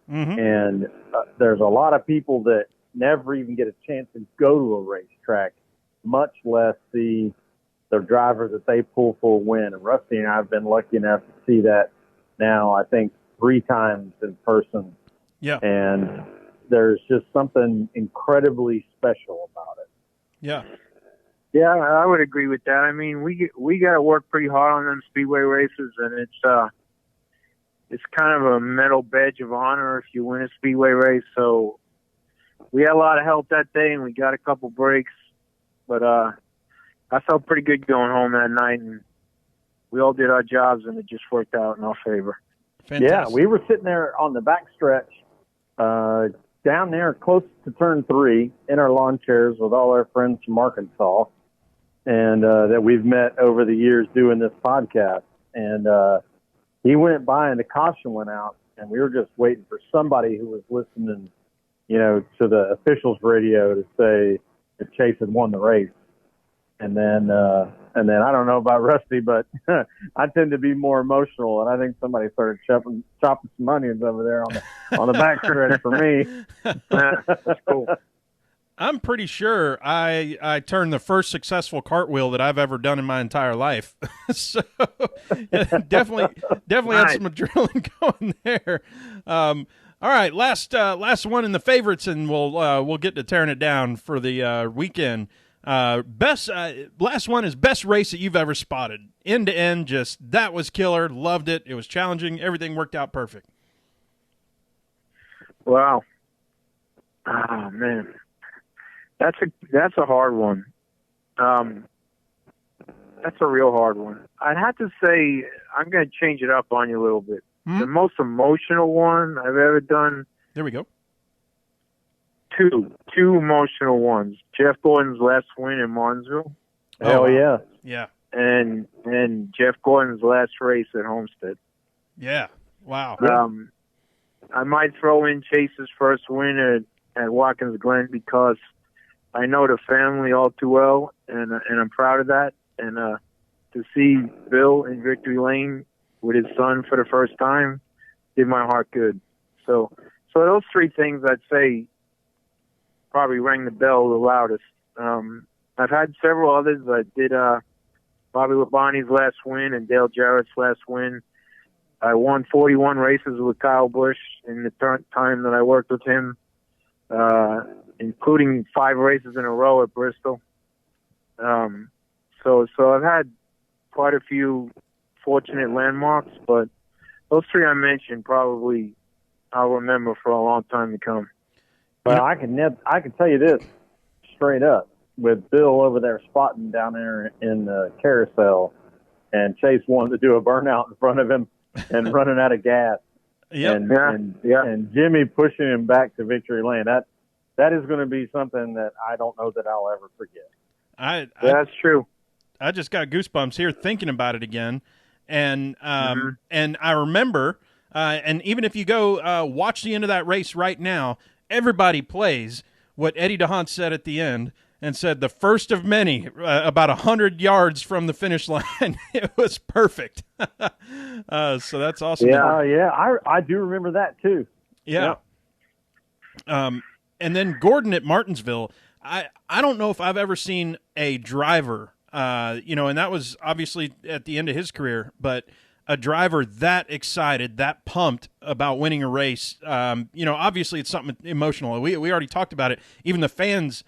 Mm-hmm. And there's a lot of people that never even get a chance to go to a racetrack, much less see their driver that they pull for a win. And Rusty and I have been lucky enough to see that now, I think, 3 times in person. Yeah. And there's just something incredibly special about it. Yeah. Yeah, I would agree with that. I mean, we got to work pretty hard on them speedway races, and it's kind of a medal badge of honor if you win a speedway race. So we had a lot of help that day, and we got a couple breaks. But I felt pretty good going home that night, and we all did our jobs, and it just worked out in our favor. Fantastic. Yeah, we were sitting there on the back stretch, down there close to turn 3 in our lawn chairs with all our friends from Arkansas, and that we've met over the years doing this podcast. And he went by and the caution went out, and we were just waiting for somebody who was listening, to the officials' radio to say if Chase had won the race. And then I don't know about Rusty, but I tend to be more emotional, and I think somebody started chopping some onions over there on the back stretch for me. That's cool. I'm pretty sure I turned the first successful cartwheel that I've ever done in my entire life. So yeah, definitely had some adrenaline going there. All right, last one in the favorites, and we'll get to tearing it down for the weekend. Last one is best race that you've ever spotted, end to end. Just that was killer. Loved it. It was challenging. Everything worked out perfect. Wow. Oh man, that's a hard one. That's a real hard one. I'd have to say I'm going to change it up on you a little bit. The most emotional one I've ever done. There we go. Two emotional ones. Jeff Gordon's last win in Martinsville. Hell yeah. Yeah. And Jeff Gordon's last race at Homestead. Yeah. Wow. I might throw in Chase's first win at Watkins Glen because I know the family all too well, and I'm proud of that. And to see Bill in victory lane with his son for the first time did my heart good. So those three things I'd say probably rang the bell the loudest. I've had several others. I did Bobby Labonte's last win and Dale Jarrett's last win. I won 41 races with Kyle Busch in the time that I worked with him, including 5 races in a row at Bristol. So I've had quite a few fortunate landmarks, but those three I mentioned probably I'll remember for a long time to come. Well, I can tell you this straight up. With Bill over there spotting down there in the carousel, and Chase wanted to do a burnout in front of him and running out of gas, and Jimmy pushing him back to victory lane. That is going to be something that I don't know that I'll ever forget. That's true. I just got goosebumps here thinking about it again, and and I remember, and even if you go watch the end of that race right now, everybody plays what Eddie DeHaan said at the end. And said the first of many, about 100 yards from the finish line. It was perfect. So that's awesome. Yeah, I do remember that too. Yeah. And then Gordon at Martinsville. I don't know if I've ever seen a driver, and that was obviously at the end of his career, but a driver that excited, that pumped about winning a race. Obviously it's something emotional. We already talked about it. Even the fans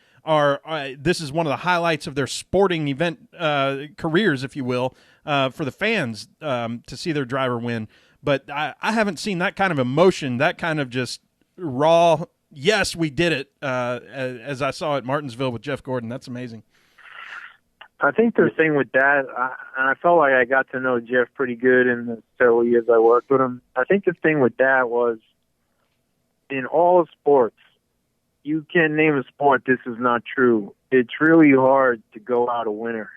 this is one of the highlights of their sporting event careers, if you will, for the fans to see their driver win. But I haven't seen that kind of emotion, that kind of just raw, yes, we did it, as I saw at Martinsville with Jeff Gordon. That's amazing. I think the thing with that, and I felt like I got to know Jeff pretty good in the several years I worked with him. I think the thing with that was in all sports, you can't name a sport this is not true. It's really hard to go out a winner.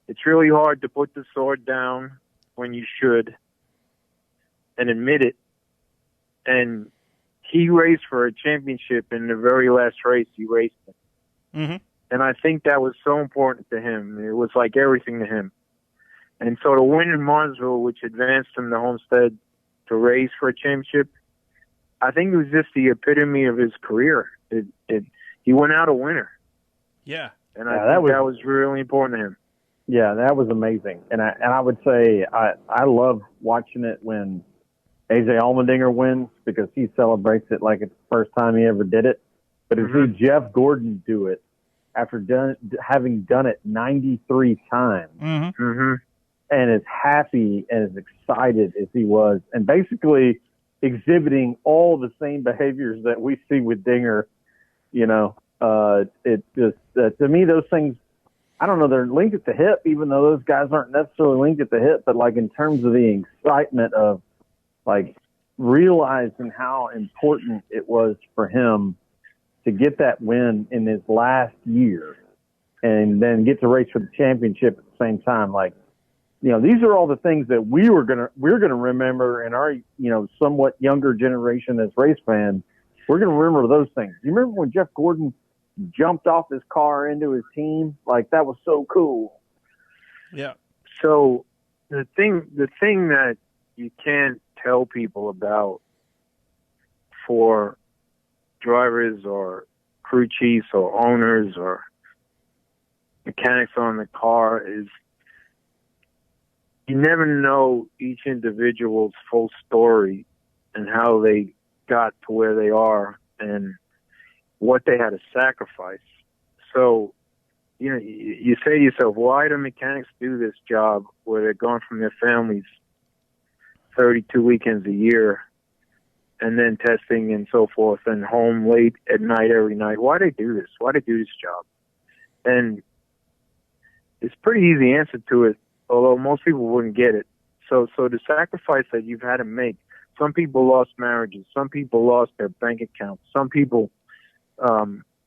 It's really hard to put the sword down when you should and admit it. And he raced for a championship in the very last race he raced in. Mm-hmm. And I think that was so important to him. It was like everything to him. And so to win in Martinsville, which advanced him to Homestead to race for a championship, I think it was just the epitome of his career. He went out a winner. Yeah. And I think that was really important to him. Yeah, that was amazing. And I would say I love watching it when AJ Allmendinger wins because he celebrates it like it's the first time he ever did it. But to see Jeff Gordon do it after having done it 93 times and as happy and as excited as he was, and basically exhibiting all the same behaviors that we see with Dinger, it just, to me, those things, I don't know, they're linked at the hip, even though those guys aren't necessarily linked at the hip, but like in terms of the excitement of like realizing how important it was for him to get that win in his last year and then get to race for the championship at the same time. Like, these are all the things that we're gonna remember in our, somewhat younger generation as race fans. We're gonna remember those things. You remember when Jeff Gordon jumped off his car into his team? Like, that was so cool. Yeah. So the thing that you can't tell people about for drivers or crew chiefs or owners or mechanics on the car is you never know each individual's full story and how they got to where they are and what they had to sacrifice. So, you say to yourself, why do mechanics do this job where they're gone from their families 32 weekends a year and then testing and so forth and home late at night every night? Why do they do this? Why do they do this job? And it's a pretty easy answer to it, although most people wouldn't get it. So the sacrifice that you've had to make, some people lost marriages, some people lost their bank accounts, some people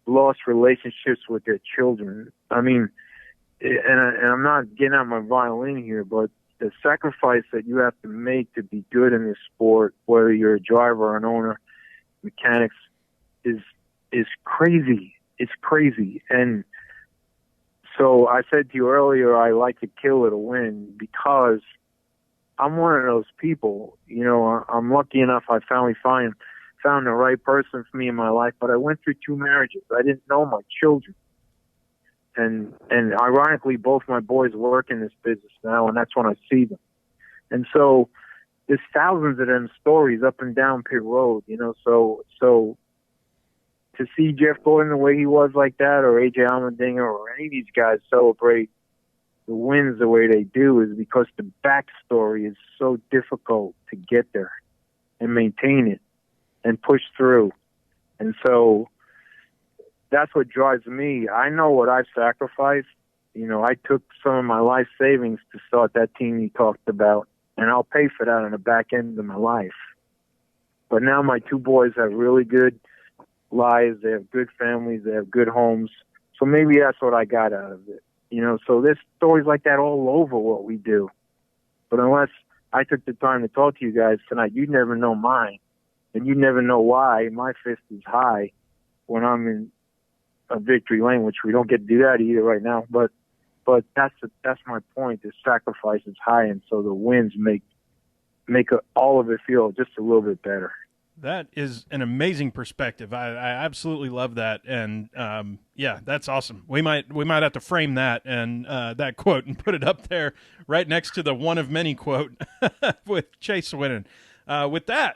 lost relationships with their children. I mean, and I'm not getting out my violin here, but the sacrifice that you have to make to be good in this sport, whether you're a driver or an owner, mechanics, is crazy. It's crazy. And so I said to you earlier, I like to kill it to win because I'm one of those people. You know, I'm lucky enough I finally found the right person for me in my life, but I went through 2 marriages. I didn't know my children. And ironically, both my boys work in this business now, and that's when I see them. And so there's thousands of them stories up and down pit road, you know, so to see Jeff Gordon the way he was like that, or AJ Allmendinger, or any of these guys celebrate the wins the way they do, is because the backstory is so difficult to get there and maintain it and push through. And so that's what drives me. I know what I've sacrificed. You know, I took some of my life savings to start that team you talked about, and I'll pay for that on the back end of my life. But now my 2 boys have really good lives. They have good families. They have good homes. So maybe that's what I got out of it. You know, so there's stories like that all over what we do. But unless I took the time to talk to you guys tonight, you'd never know mine. And you'd never know why my fist is high when I'm in a victory lane, which we don't get to do that either right now. But that's my point. The sacrifice is high, and so the wins make all of it feel just a little bit better. That is an amazing perspective. I absolutely love that, and yeah, that's awesome. We might have to frame that and that quote and put it up there right next to the one of many quote with Chase winning. With that,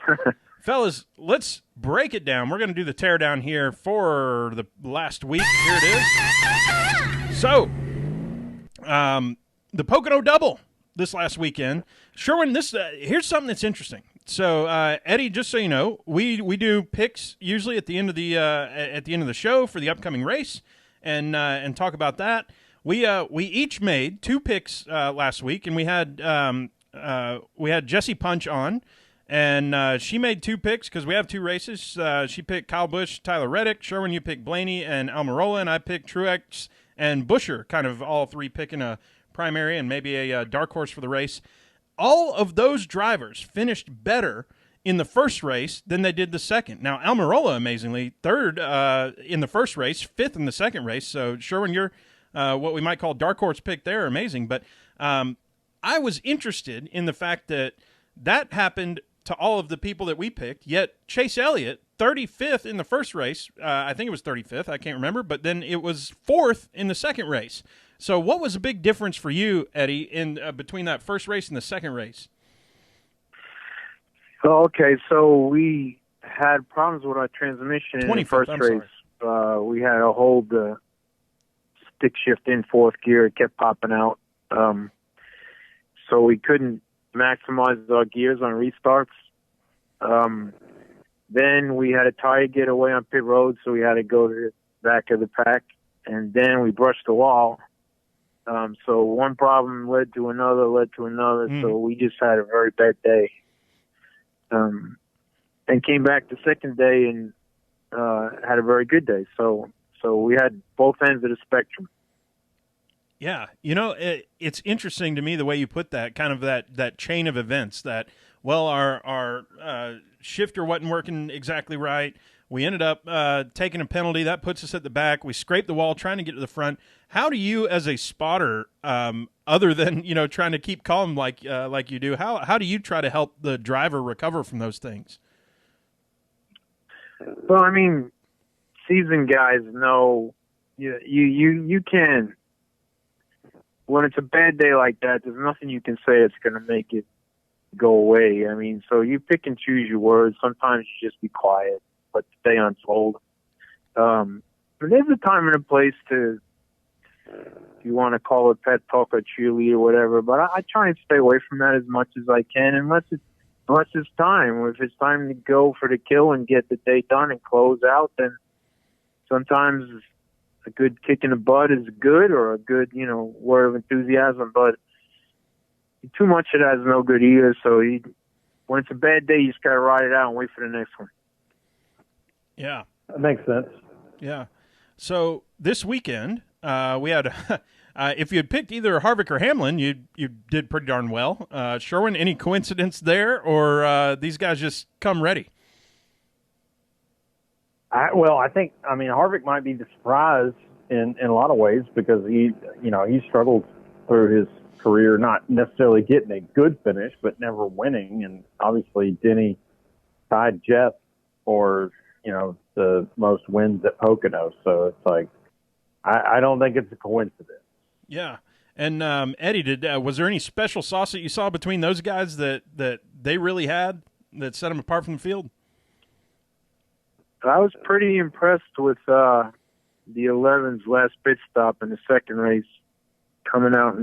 fellas, let's break it down. We're going to do the teardown here for the last week. Here it is. So, the Pocono Double this last weekend. Sherwin, here's something that's interesting. So, Eddie, just so you know, we do picks usually at the end of the show for the upcoming race, and talk about that. We each made 2 picks last week, and we had Jessie Punch on, and she made 2 picks because we have 2 races. She picked Kyle Busch, Tyler Reddick. Sherwin, you picked Blaney and Almirola, and I picked Truex and Buescher, kind of all 3 picking a primary and maybe a dark horse for the race. All of those drivers finished better in the first race than they did the second. Now, Almirola, amazingly, 3rd in the first race, 5th in the second race. So, Sherwin, you're what we might call dark horse pick there, amazing. But I was interested in the fact that happened to all of the people that we picked, yet Chase Elliott, 35th in the first race, I think it was 35th, I can't remember, but then it was 4th in the second race. So what was a big difference for you, Eddie, in between that first race and the second race? Okay, so we had problems with our transmission in the first race. We had to hold the stick shift in 4th gear. It kept popping out. So we couldn't maximize our gears on restarts. Then we had a tire get away on pit road, so we had to go to the back of the pack. And then we brushed the wall. So one problem led to another. So we just had a very bad day. And came back the second day and had a very good day. So we had both ends of the spectrum. Yeah, you know, it's interesting to me the way you put that, kind of that chain of events that, well, our shifter wasn't working exactly right. We ended up taking a penalty. That puts us at the back. We scraped the wall trying to get to the front. How do you, as a spotter, other than, you know, trying to keep calm like you do, how do you try to help the driver recover from those things? Well, I mean, seasoned guys know you can. When it's a bad day like that, there's nothing you can say that's going to make it go away. I mean, so you pick and choose your words. Sometimes you just be quiet, let the day unfold. But there's a time and a place to, if you want to call it pet talk or cheerlead or whatever, but I try and stay away from that as much as I can, unless it's time. If it's time to go for the kill and get the day done and close out, then sometimes a good kick in the butt is good, or a good, you know, word of enthusiasm, but too much of that is no good either. So when it's a bad day, you just got to ride it out and wait for the next one. Yeah. That makes sense. Yeah. So this weekend, we had If you had picked either Harvick or Hamlin, you did pretty darn well. Sherwin, any coincidence there, or these guys just come ready? I think Harvick might be the surprise in a lot of ways because he struggled through his career, not necessarily getting a good finish, but never winning. And obviously Denny tied Jeff for, the most wins at Pocono. So it's like, I don't think it's a coincidence. Yeah. And Eddie, was there any special sauce that you saw between those guys that they really had that set them apart from the field? I was pretty impressed with the 11's last pit stop in the second race, coming out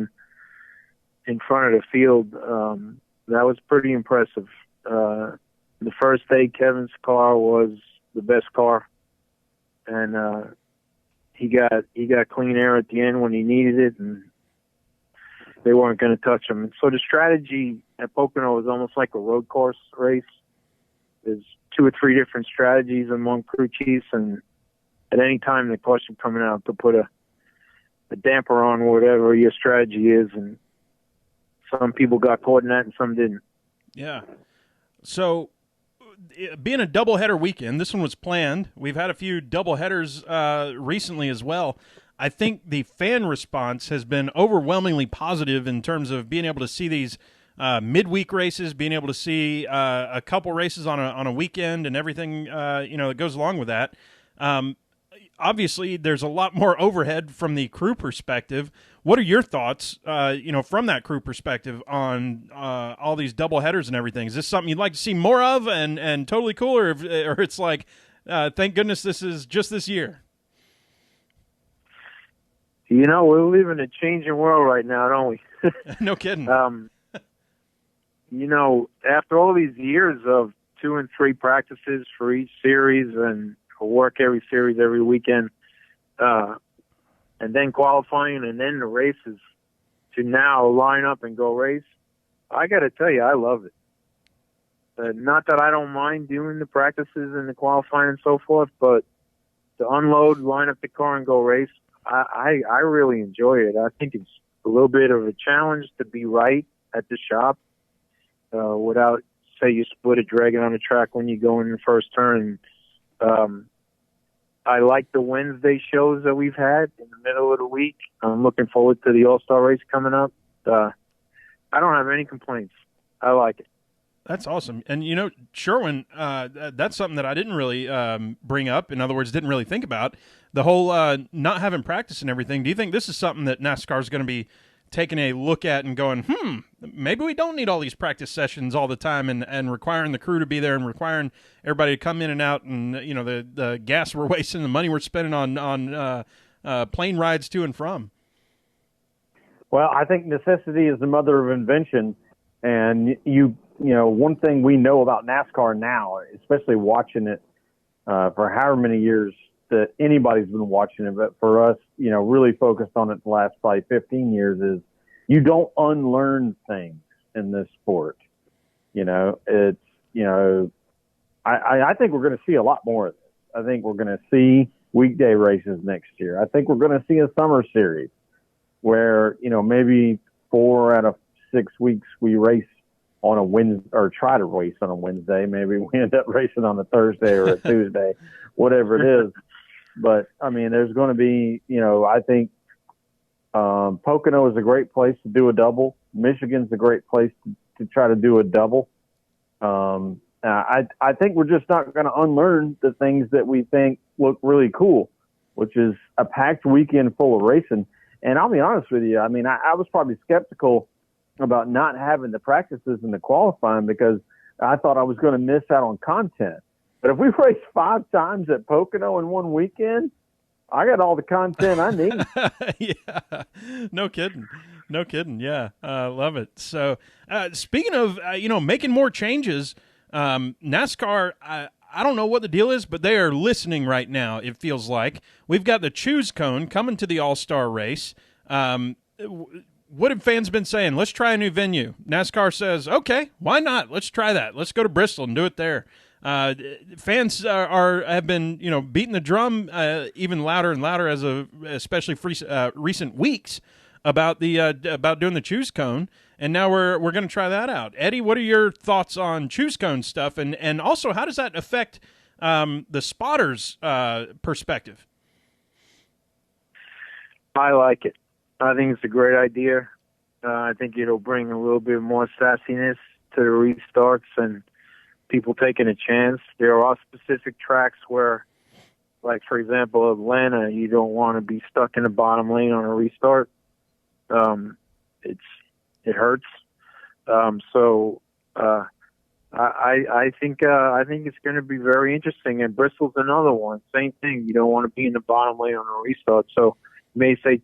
in front of the field. That was pretty impressive. The first day, Kevin's car was the best car, and he got clean air at the end when he needed it, and they weren't going to touch him. And so the strategy at Pocono was almost like a road course race. There's 2 or 3 different strategies among crew chiefs, and at any time the caution coming out to put a damper on whatever your strategy is, and some people got caught in that and some didn't. Yeah. So being a doubleheader weekend, this one was planned. We've had a few doubleheaders recently as well. I think the fan response has been overwhelmingly positive in terms of being able to see these midweek races, being able to see a couple races on a weekend and everything that goes along with that. Obviously, there's a lot more overhead from the crew perspective. What are your thoughts, from that crew perspective on all these double headers and everything? Is this something you'd like to see more of and totally cool, or it's like, thank goodness this is just this year? We live in a changing world right now, don't we? No kidding. After all these years of 2 and 3 practices for each series and work every series every weekend, and then qualifying and then the races, to now line up and go race, I got to tell you, I love it. Not that I don't mind doing the practices and the qualifying and so forth, but to unload, line up the car and go race, I really enjoy it. I think it's a little bit of a challenge to be right at the shop without, say, you split a dragon on the track when you go in the first turn. I like the Wednesday shows that we've had in the middle of the week. I'm looking forward to the All-Star race coming up. I don't have any complaints. I like it. That's awesome. And, Sherwin, that's something that I didn't really bring up. In other words, didn't really think about. The whole not having practice and everything. Do you think this is something that NASCAR is going to be taking a look at and going, maybe we don't need all these practice sessions all the time and requiring the crew to be there and requiring everybody to come in and out and, the gas we're wasting, the money we're spending on plane rides to and from? Well, I think necessity is the mother of invention. And one thing we know about NASCAR now, especially watching it for however many years that anybody's been watching it, but for us, really focused on it the last probably 15 years, is you don't unlearn things in this sport. I think we're going to see a lot more of this. I think we're going to see weekday races next year. I think we're going to see a summer series where, maybe 4 out of 6 weeks we race on a Wednesday, or try to race on a Wednesday. Maybe we end up racing on a Thursday or a Tuesday, whatever it is. But there's going to be, I think Pocono is a great place to do a double. Michigan's a great place to try to do a double. I think we're just not going to unlearn the things that we think look really cool, which is a packed weekend full of racing. And I'll be honest with you. I was probably skeptical about not having the practices and the qualifying because I thought I was going to miss out on content. But if we race 5 times at Pocono in one weekend, I got all the content I need. Yeah, no kidding. Yeah, love it. So speaking of, making more changes, NASCAR, I don't know what the deal is, but they are listening right now, it feels like. We've got the Choose Cone coming to the All-Star race. What have fans been saying? Let's try a new venue. NASCAR says, okay, why not? Let's try that. Let's go to Bristol and do it there. Fans have been, beating the drum even louder and louder especially recent weeks about doing the choose cone, and now we're going to try that out. Eddie, what are your thoughts on choose cone stuff, and also how does that affect the spotters' perspective? I like it. I think it's a great idea. I think it'll bring a little bit more sassiness to the restarts and people taking a chance. There are specific tracks where, like, for example, Atlanta, you don't want to be stuck in the bottom lane on a restart. It hurts. I think it's going to be very interesting. And Bristol's another one. Same thing. You don't want to be in the bottom lane on a restart. So you may say,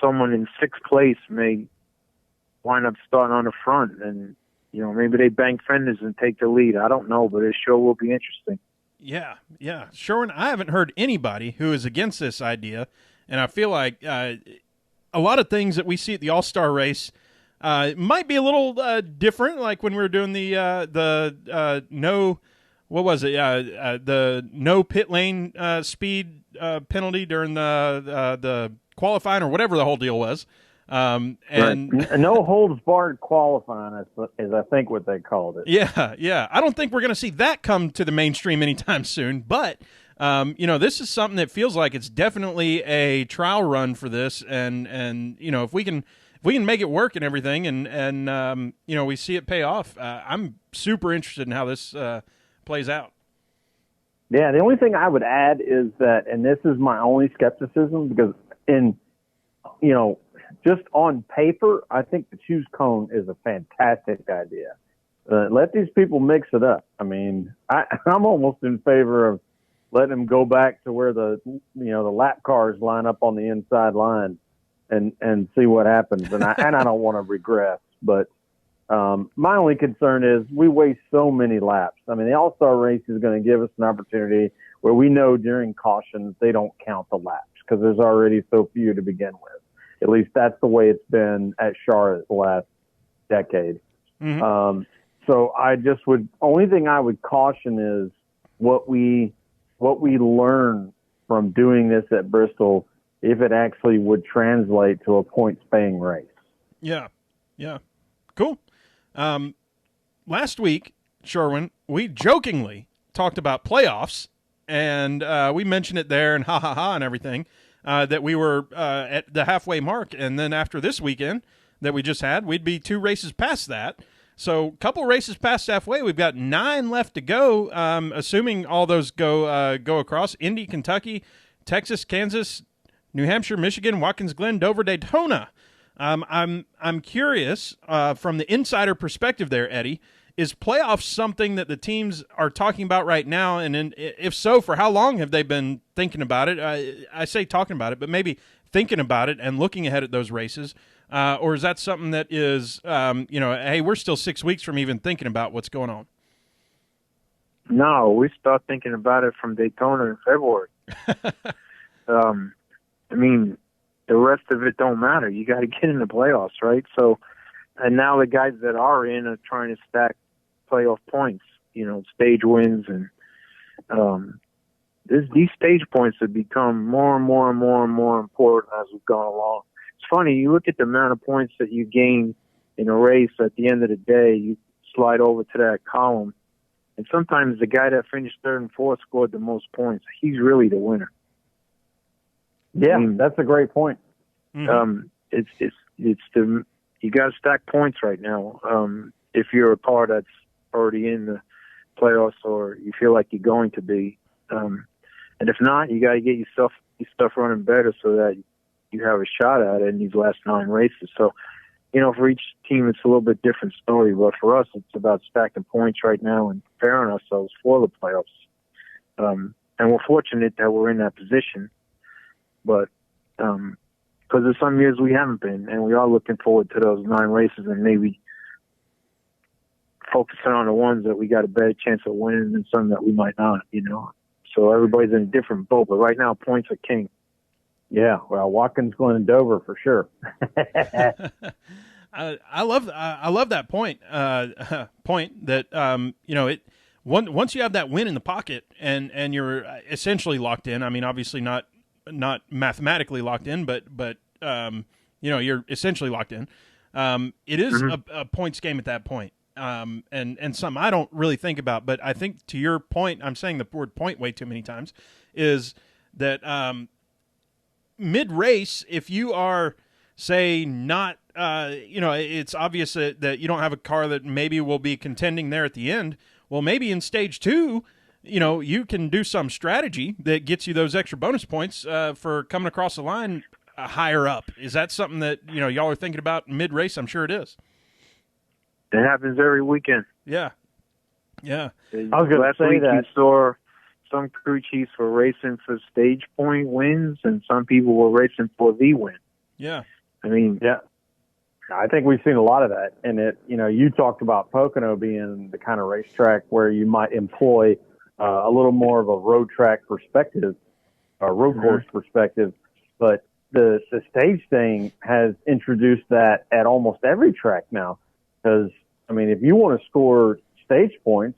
someone in sixth place may wind up starting on the front, and maybe they bang fenders and take the lead. I don't know, but it sure will be interesting. Yeah. Sherwin, I haven't heard anybody who is against this idea, and I feel like a lot of things that we see at the All-Star race might be a little different, like when we were doing the no pit lane speed penalty during the qualifying or whatever the whole deal was. And right. No holds barred qualifying is I think what they called it. Yeah. I don't think we're going to see that come to the mainstream anytime soon, but this is something that feels like it's definitely a trial run for this, and if we can make it work and everything, and we see it pay off, I'm super interested in how this plays out. Yeah, the only thing I would add is that, and this is my only skepticism, because just on paper, I think the choose cone is a fantastic idea. Let these people mix it up. I mean, I'm almost in favor of letting them go back to where the lap cars line up on the inside line and see what happens. And I don't want to regress, but my only concern is we waste so many laps. I mean, the All-Star race is going to give us an opportunity where we know during cautions they don't count the laps because there's already so few to begin with. At least that's the way it's been at Charlotte the last decade. Mm-hmm. So only thing I would caution is what we learn from doing this at Bristol, if it actually would translate to a points-paying race. Yeah. Cool. Last week, Sherwin, we jokingly talked about playoffs, and we mentioned it there and ha and everything, that we were at the halfway mark, and then after this weekend that we just had, we'd be 2 races past that. So a couple races past halfway, we've got 9 left to go, assuming all those go across. Indy, Kentucky, Texas, Kansas, New Hampshire, Michigan, Watkins Glen, Dover, Daytona. I'm curious from the insider perspective there, Eddie, is playoffs something that the teams are talking about right now? And if so, for how long have they been thinking about it? I say talking about it, but maybe thinking about it and looking ahead at those races. Or is that something that is, hey, we're still 6 weeks from even thinking about what's going on? No, we start thinking about it from Daytona in February. I mean, the rest of it don't matter. You got to get in the playoffs, right? So, and now the guys that are in are trying to stack playoff points, stage wins, and these stage points have become more and more and more and more important as we've gone along. It's funny, you look at the amount of points that you gain in a race at the end of the day, you slide over to that column, and sometimes the guy that finished third and fourth scored the most points. He's really the winner. Yeah, that's a great point. Mm-hmm. You got to stack points right now. If you're a car that's already in the playoffs or you feel like you're going to be, and if not, you got to get your stuff running better so that you have a shot at it in these last 9 races. So, for each team, it's a little bit different story, but for us, it's about stacking points right now and preparing ourselves for the playoffs. And we're fortunate that we're in that position. But because there's some years we haven't been, and we are looking forward to those 9 races and maybe focusing on the ones that we got a better chance of winning and some that we might not, So everybody's in a different boat, but right now points are king. Yeah, well, Watkins Glen and Dover for sure. I love that point. Point that once you have that win in the pocket and you're essentially locked in. I mean, obviously not mathematically locked in, but you're essentially locked in. It is Mm-hmm. a points game at that point. And something I don't really think about, but I think to your point, I'm saying the word point way too many times, is that mid-race, if you are, say, not, it's obvious that you don't have a car that maybe will be contending there at the end. Well, maybe in stage 2, you can do some strategy that gets you those extra bonus points for coming across the line higher up. Is that something that, y'all are thinking about mid-race? I'm sure it is. It happens every weekend. Yeah. Yeah. I was going to Last say week that. you saw some crew chiefs were racing for stage point wins, and some people were racing for the win. Yeah. I mean, Yeah. I think we've seen a lot of that. And you talked about Pocono being the kind of racetrack where you might employ a little more of a road track perspective, a road course perspective. But the stage thing has introduced that at almost every track now. Because, if you want to score stage points,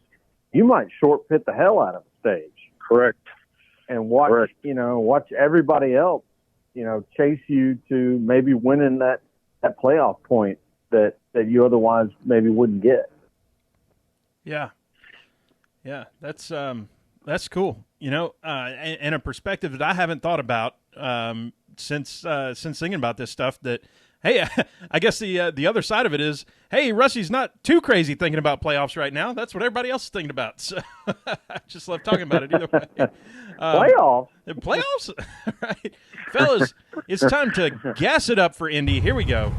you might short pit the hell out of a stage. correct. And watch everybody else, chase you to maybe winning that playoff point that you otherwise maybe wouldn't get. Yeah. Yeah. That's cool. And a perspective that I haven't thought about since thinking about this stuff, that, hey, I guess the other side of it is, hey, Rusty's not too crazy thinking about playoffs right now. That's what everybody else is thinking about. So I just love talking about it either way. Playoffs? Playoffs? Right. Fellas, it's time to gas it up for Indy. Here we go.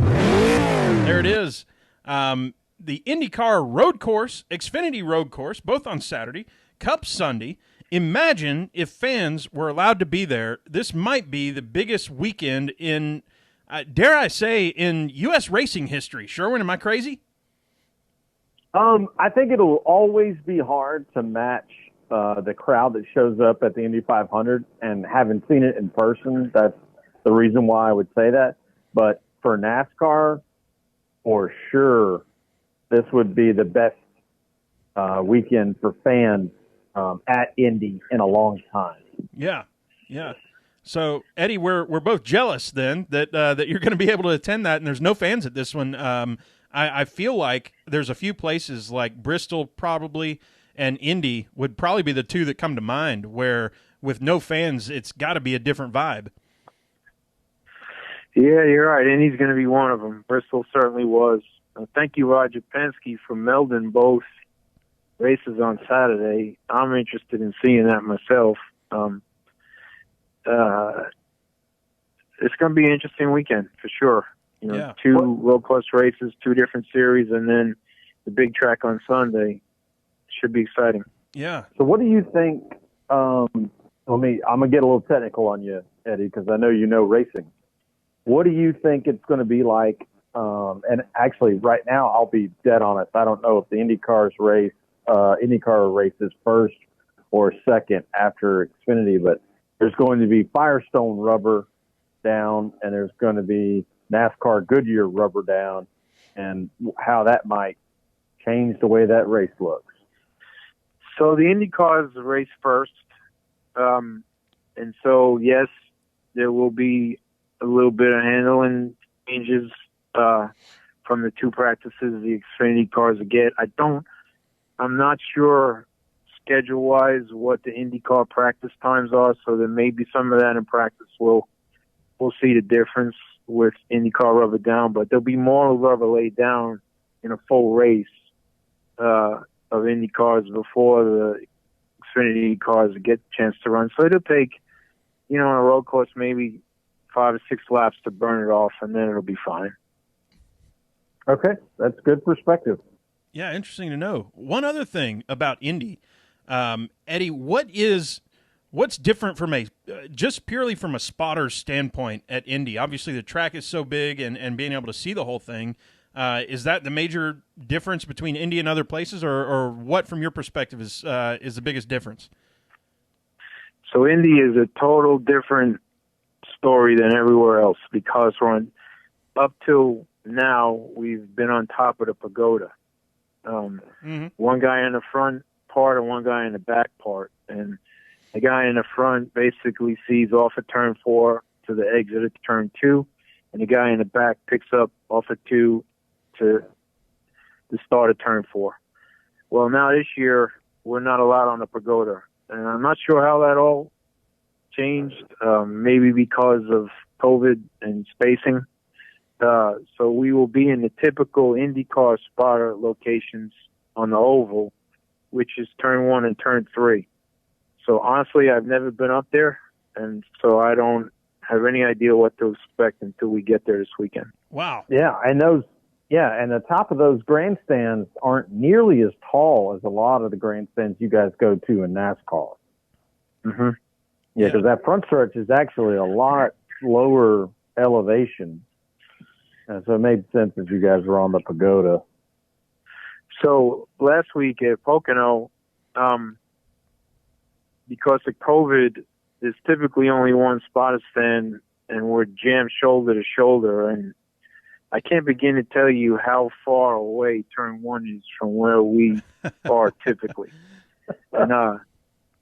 There it is. The IndyCar Road Course, Xfinity Road Course, both on Saturday, Cup Sunday. Imagine if fans were allowed to be there. This might be the biggest weekend in, dare I say, in U.S. racing history. Sherwin, am I crazy? I think it'll always be hard to match the crowd that shows up at the Indy 500, and having seen it in person, that's the reason why I would say that. But for NASCAR, for sure, this would be the best weekend for fans at Indy in a long time. Yeah, yeah. So, Eddie, we're both jealous then that you're going to be able to attend that, and there's no fans at this one. I feel like there's a few places like Bristol probably and Indy would probably be the two that come to mind where with no fans, it's got to be a different vibe. Yeah, you're right. Indy's going to be one of them. Bristol certainly was. Thank you, Roger Penske, for melding both races on Saturday. I'm interested in seeing that myself. It's going to be an interesting weekend for sure. Two low-cost races, two different series, and then the big track on Sunday. Should be exciting. Yeah. So what do you think? I'm going to get a little technical on you, Eddie, because I know you know racing. What do you think it's going to be like? And actually, right now, I'll be dead honest. I don't know if the IndyCar race is first or second after Xfinity, but there's going to be Firestone rubber down, and there's going to be NASCAR Goodyear rubber down, and how that might change the way that race looks. So the IndyCars race first, and so yes, there will be a little bit of handling changes from the two practices the Xfinity cars get. I'm not sure schedule-wise what the IndyCar practice times are, so there may be some of that in practice. We'll see the difference with IndyCar rubber down, but there'll be more rubber laid down in a full race of IndyCars before the Xfinity cars get a chance to run. So it'll take, on a road course, maybe 5 or 6 laps to burn it off, and then it'll be fine. Okay, that's good perspective. Yeah, interesting to know. One other thing about Indy, Eddie, what's different from just purely from a spotter's standpoint at Indy? Obviously, the track is so big, and being able to see the whole thing. Is that the major difference between Indy and other places, or what, from your perspective, is the biggest difference? So Indy is a total different story than everywhere else because up till now we've been on top of the pagoda. One guy in the front part and one guy in the back part, and the guy in the front basically sees off of turn 4 to the exit at turn 2, and the guy in the back picks up off of 2 to the start of turn 4. Well, now this year, we're not allowed on the pagoda, and I'm not sure how that all changed, maybe because of COVID and spacing. So we will be in the typical IndyCar spotter locations on the oval, which is turn 1 and turn 3. So honestly, I've never been up there, and so I don't have any idea what to expect until we get there this weekend. Wow. Yeah, and the top of those grandstands aren't nearly as tall as a lot of the grandstands you guys go to in NASCAR. Mm-hmm. Yeah, because that front stretch is actually a lot lower elevation. And so it made sense that you guys were on the pagoda. So last week at Pocono, because of COVID, there's typically only one spotter stand, and we're jammed shoulder to shoulder. And I can't begin to tell you how far away turn 1 is from where we are typically. And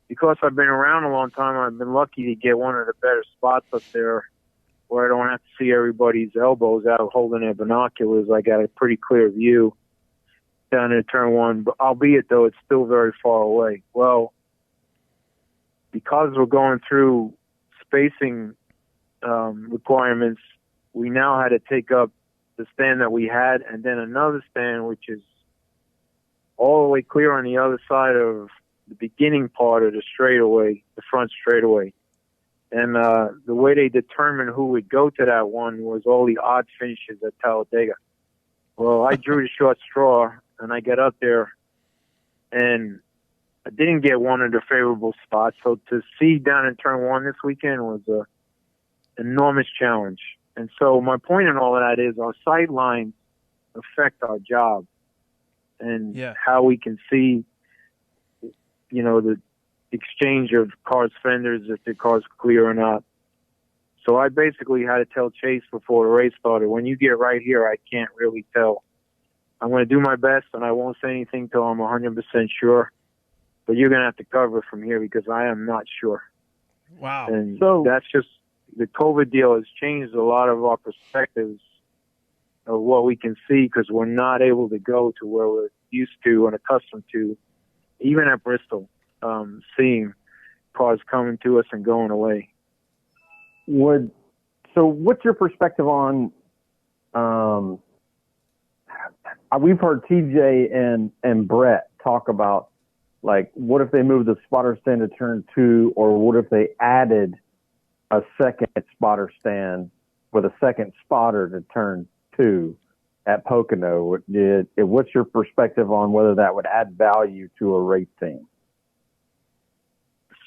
because I've been around a long time, I've been lucky to get one of the better spots up there where I don't have to see everybody's elbows out holding their binoculars. I got a pretty clear view down in turn 1, but albeit though it's still very far away. Well, because we're going through spacing requirements, we now had to take up the stand that we had and then another stand which is all the way clear on the other side of the beginning part of the straightaway, the front straightaway. And the way they determined who would go to that one was all the odd finishes at Talladega. Well, I drew the short straw, and I got up there, and I didn't get one of the favorable spots. So to see down in turn 1 this weekend was an enormous challenge. And so my point in all of that is our sight lines affect our job and how we can see, you know, the exchange of cars' fenders, if the car's clear or not. So I basically had to tell Chase before the race started, when you get right here, I can't really tell. I'm going to do my best, and I won't say anything till I'm 100% sure. But you're going to have to cover from here because I am not sure. Wow. And so that's just the COVID deal has changed a lot of our perspectives of what we can see because we're not able to go to where we're used to and accustomed to, even at Bristol, seeing cars coming to us and going away. So what's your perspective on, we've heard TJ and Brett talk about, like, what if they moved the spotter stand to turn 2, or what if they added a second spotter stand with a second spotter to turn 2 at Pocono? What's your perspective on whether that would add value to a race team?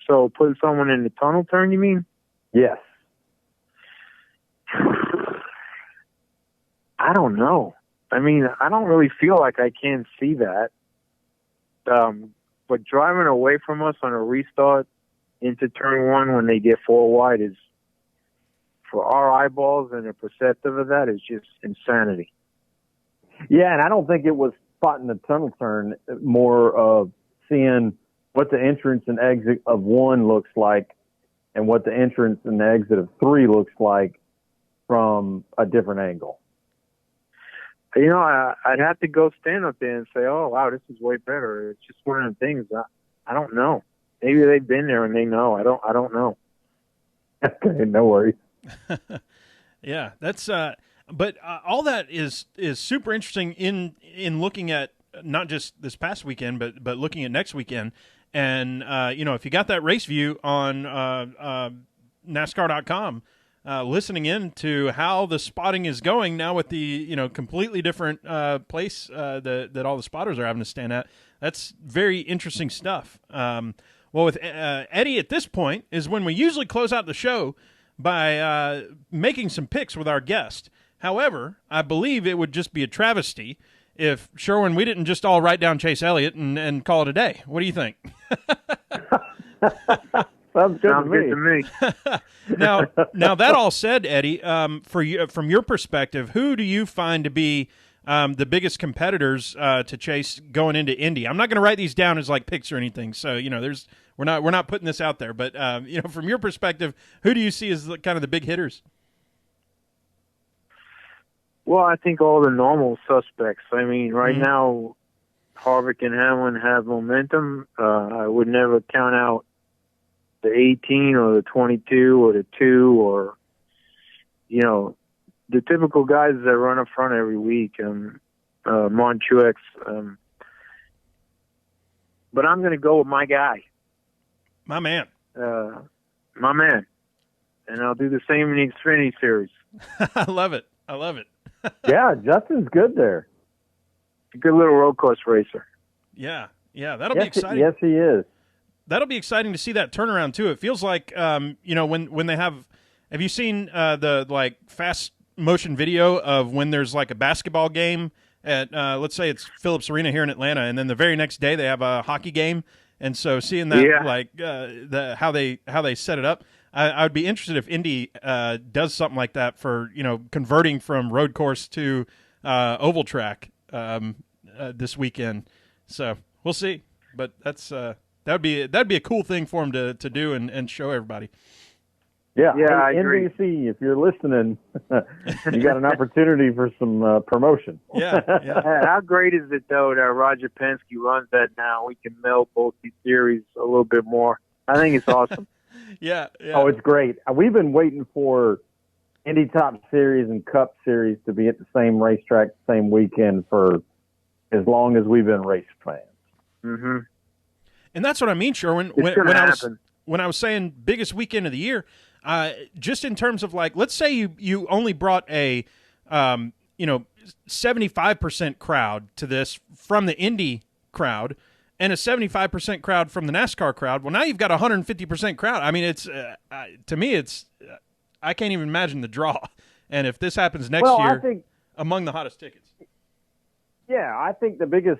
So putting someone in the tunnel turn, you mean? Yes. I don't know. I mean, I don't really feel like I can see that. But driving away from us on a restart into turn 1 when they get 4 wide is, for our eyeballs and the perceptive of that, is just insanity. Yeah, and I don't think it was spotting the tunnel turn, more of seeing what the entrance and exit of 1 looks like and what the entrance and the exit of 3 looks like from a different angle. You know, I'd have to go stand up there and say, oh, wow, this is way better. It's just one of the things. I don't know. Maybe they've been there and they know. I don't know. Okay, no worries. Yeah, that's but all that is super interesting in looking at not just this past weekend, but looking at next weekend. And you know, if you got that race view on NASCAR.com, listening in to how the spotting is going now with the, you know, completely different place that all the spotters are having to stand at, that's very interesting stuff. Well, with Eddie at this point is when we usually close out the show by making some picks with our guest. However, I believe it would just be a travesty if, Sherwin, we didn't just all write down Chase Elliott and call it a day. What do you think? Sounds good to me. Now that all said, Eddie, from your perspective, who do you find to be the biggest competitors to Chase going into Indy. I'm not going to write these down as like picks or anything. So, we're not putting this out there, but from your perspective, who do you see as kind of the big hitters? Well, I think all the normal suspects. I mean, right now, Harvick and Hamlin have momentum. I would never count out the 18 or the 22 or the 2 or, the typical guys that run up front every week, Montruex. But I'm going to go with my guy. My man. My man. And I'll do the same in the Xfinity Series. I love it. Yeah, Justin's good there. A good little road course racer. Yeah, that'll be exciting. Yes, he is. That'll be exciting to see that turnaround too. It feels like, when they have you seen the fast motion video of when there's like a basketball game at let's say it's Phillips Arena here in Atlanta, and then the very next day they have a hockey game, and so seeing that how they set it up. I would be interested if Indy does something like that for converting from road course to oval track this weekend. So we'll see, but that'd be a cool thing for him to do and show everybody. Yeah, I agree. NBC, if you're listening, you got an opportunity for some promotion. Yeah. How great is it though that Roger Penske runs that now? We can meld both these series a little bit more. I think it's awesome. Yeah. Oh, it's great. We've been waiting for Indy Top Series and Cup Series to be at the same racetrack, same weekend for as long as we've been race fans. Mm-hmm. And that's what I mean, Sherwin. When I was saying biggest weekend of the year, just in terms of let's say you only brought a 75% crowd to this from the Indy crowd, and a 75% crowd from the NASCAR crowd. Well, now you've got a 150% crowd. I mean, it's to me, I can't even imagine the draw. And if this happens next year, I think, among the hottest tickets. Yeah, I think the biggest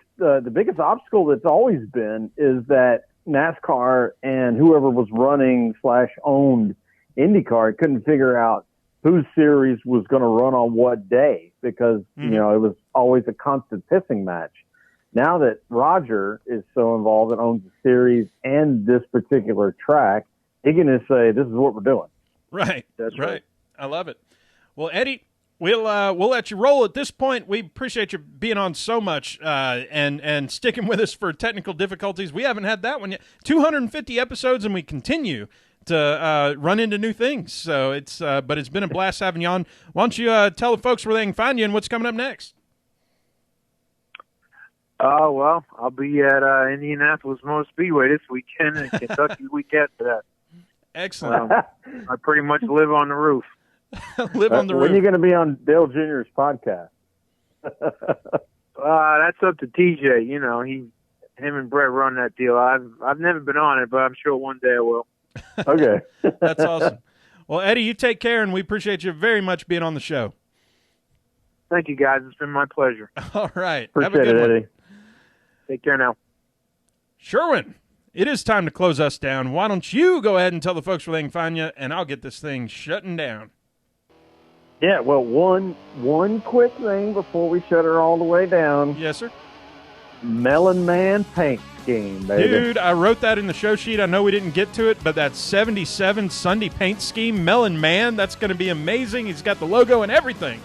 obstacle that's always been is that NASCAR and whoever was running / owned IndyCar couldn't figure out whose series was going to run on what day because it was always a constant pissing match. Now that Roger is so involved and owns the series and this particular track, he can just say, this is what we're doing. Right. That's right. I love it. Well, Eddie, we'll let you roll at this point. We appreciate you being on so much and sticking with us for technical difficulties. We haven't had that one yet. 250 episodes, and we continue to run into new things. So but it's been a blast having you on. Why don't you tell the folks where they can find you and what's coming up next? Oh, well, I'll be at Indianapolis Motor Speedway this weekend and Kentucky week after that. Excellent. I pretty much live on the roof. Live on the roof. When are you going to be on Dale Jr.'s podcast? That's up to TJ. Him and Brett run that deal. I've never been on it, but I'm sure one day I will. Okay. That's awesome. Well, Eddie, you take care, and we appreciate you very much being on the show. Thank you, guys. It's been my pleasure. All right. Appreciate Have a good it, one. Eddie. Take care now. Sherwin, it is time to close us down. Why don't you go ahead and tell the folks where they can find you, and I'll get this thing shutting down. Yeah, well, one quick thing before we shut her all the way down. Yes, sir. Melon Man paint scheme, baby. Dude, I wrote that in the show sheet. I know we didn't get to it, but that 77 Sunday paint scheme, Melon Man, that's going to be amazing. He's got the logo and everything.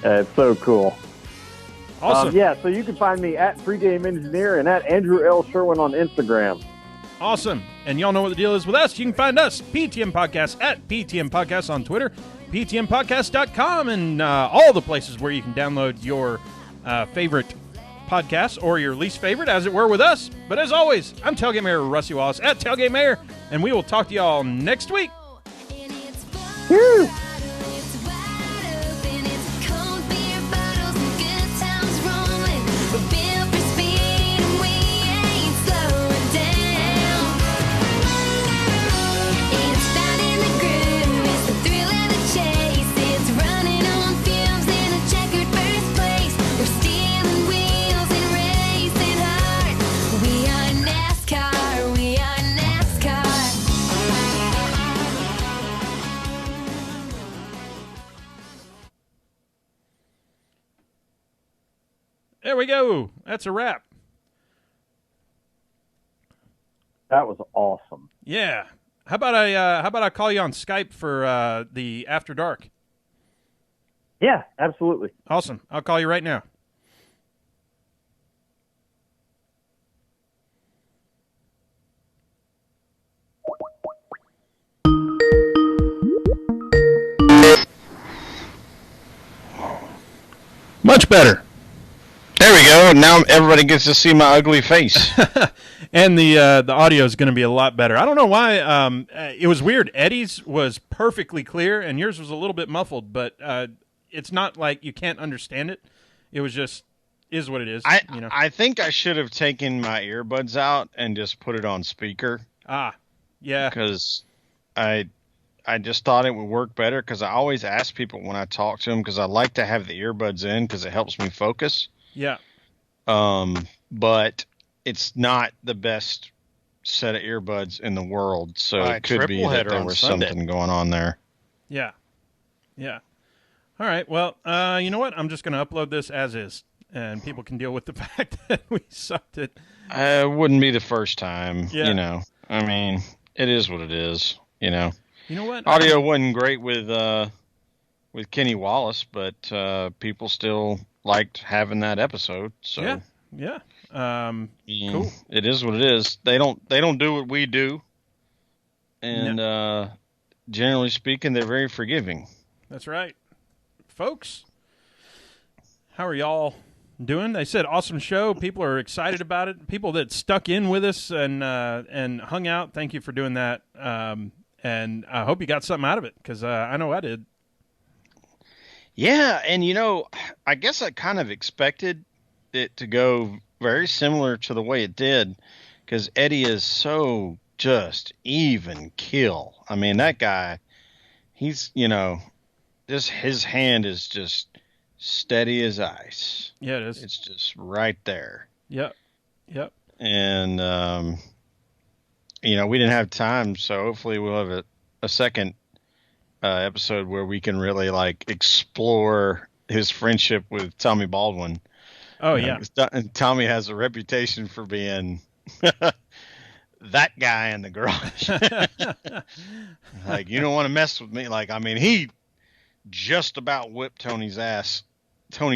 It's so cool. Awesome. So you can find me at Pregame Engineer and at Andrew L. Sherwin on Instagram. Awesome. And y'all know what the deal is with us. You can find us, PTM Podcast, at PTM Podcast on Twitter, PTMPodcast.com, and all the places where you can download your favorite podcasts or your least favorite, as it were, with us. But as always, I'm Tailgate Mayor Rusty Wallace at Tailgate Mayor, and we will talk to y'all next week. Woo! There we go. That's a wrap. That was awesome. Yeah. How about I call you on Skype for the After Dark? Yeah, absolutely. Awesome. I'll call you right now. Much better. There we go. Now everybody gets to see my ugly face. And the audio is going to be a lot better. I don't know why. It was weird. Eddie's was perfectly clear, and yours was a little bit muffled. But it's not like you can't understand it. It was just is what it is. I think I should have taken my earbuds out and just put it on speaker. Yeah. Because I just thought it would work better. Because I always ask people when I talk to them, because I like to have the earbuds in because it helps me focus. Yeah. But it's not the best set of earbuds in the world, so it could be that there was something going on there. Yeah. Yeah. All right. Well, you know what? I'm just going to upload this as is, and people can deal with the fact that we sucked it. It wouldn't be the first time, Yeah. you know. I mean, it is what it is, you know. You know what? Audio wasn't great with Kenny Wallace, but people still liked having that episode. So yeah. Cool. It is what it is. They don't do what we do, and generally speaking, they're very forgiving. That's right, folks. How are y'all doing? They said awesome show. People are excited about it. People that stuck in with us and hung out. Thank you for doing that. And I hope you got something out of it, because I know I did. Yeah, and you know, I guess I kind of expected it to go very similar to the way it did, because Eddie is so just even kill. I mean, that guy, he's, you know, just his hand is just steady as ice. Yeah, it is. It's just right there. Yep. And, you know, we didn't have time, so hopefully we'll have a second episode where we can really, like, explore his friendship with Tommy Baldwin. Oh, yeah. Tommy has a reputation for being that guy in the garage. Like, you don't want to mess with me. Like, I mean, he just about whipped Tony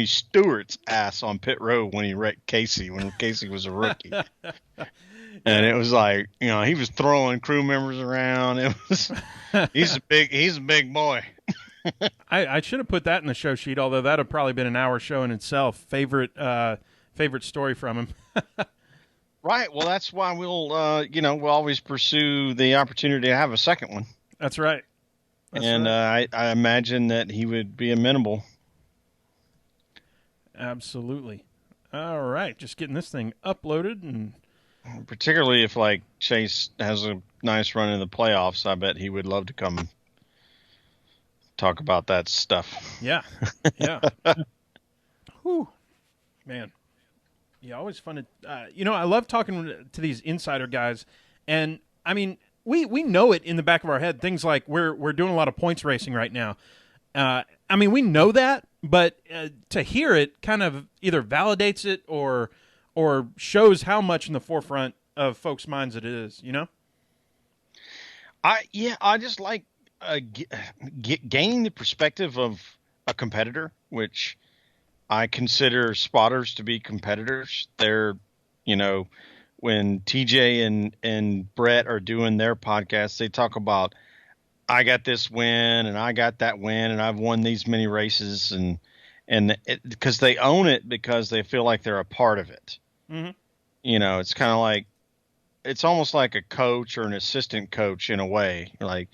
Stewart's ass on pit road when he wrecked Casey, when Casey was a rookie. And it was like, you know, he was throwing crew members around. It was, he's a big boy. I should have put that in the show sheet, although that would probably been an hour show in itself. Favorite story from him. Right. Well, that's why we'll always pursue the opportunity to have a second one. That's right. I imagine that he would be amenable. Absolutely. All right. Just getting this thing uploaded, and particularly if, like, Chase has a nice run in the playoffs, I bet he would love to come talk about that stuff. Yeah. Whew. Man. Yeah, always fun to, I love talking to these insider guys, and I mean, we know it in the back of our head. Things like we're doing a lot of points racing right now. I mean, we know that, but to hear it kind of either validates it or shows how much in the forefront of folks' minds it is. You know? I just like gaining the perspective of a competitor, which I consider spotters to be competitors. They're, you know, when TJ and Brett are doing their podcasts, they talk about, I got this win and I got that win and I've won these many races, and because they own it, because they feel like they're a part of it. Mm-hmm. You know, it's kind of like, it's almost like a coach or an assistant coach in a way. Like,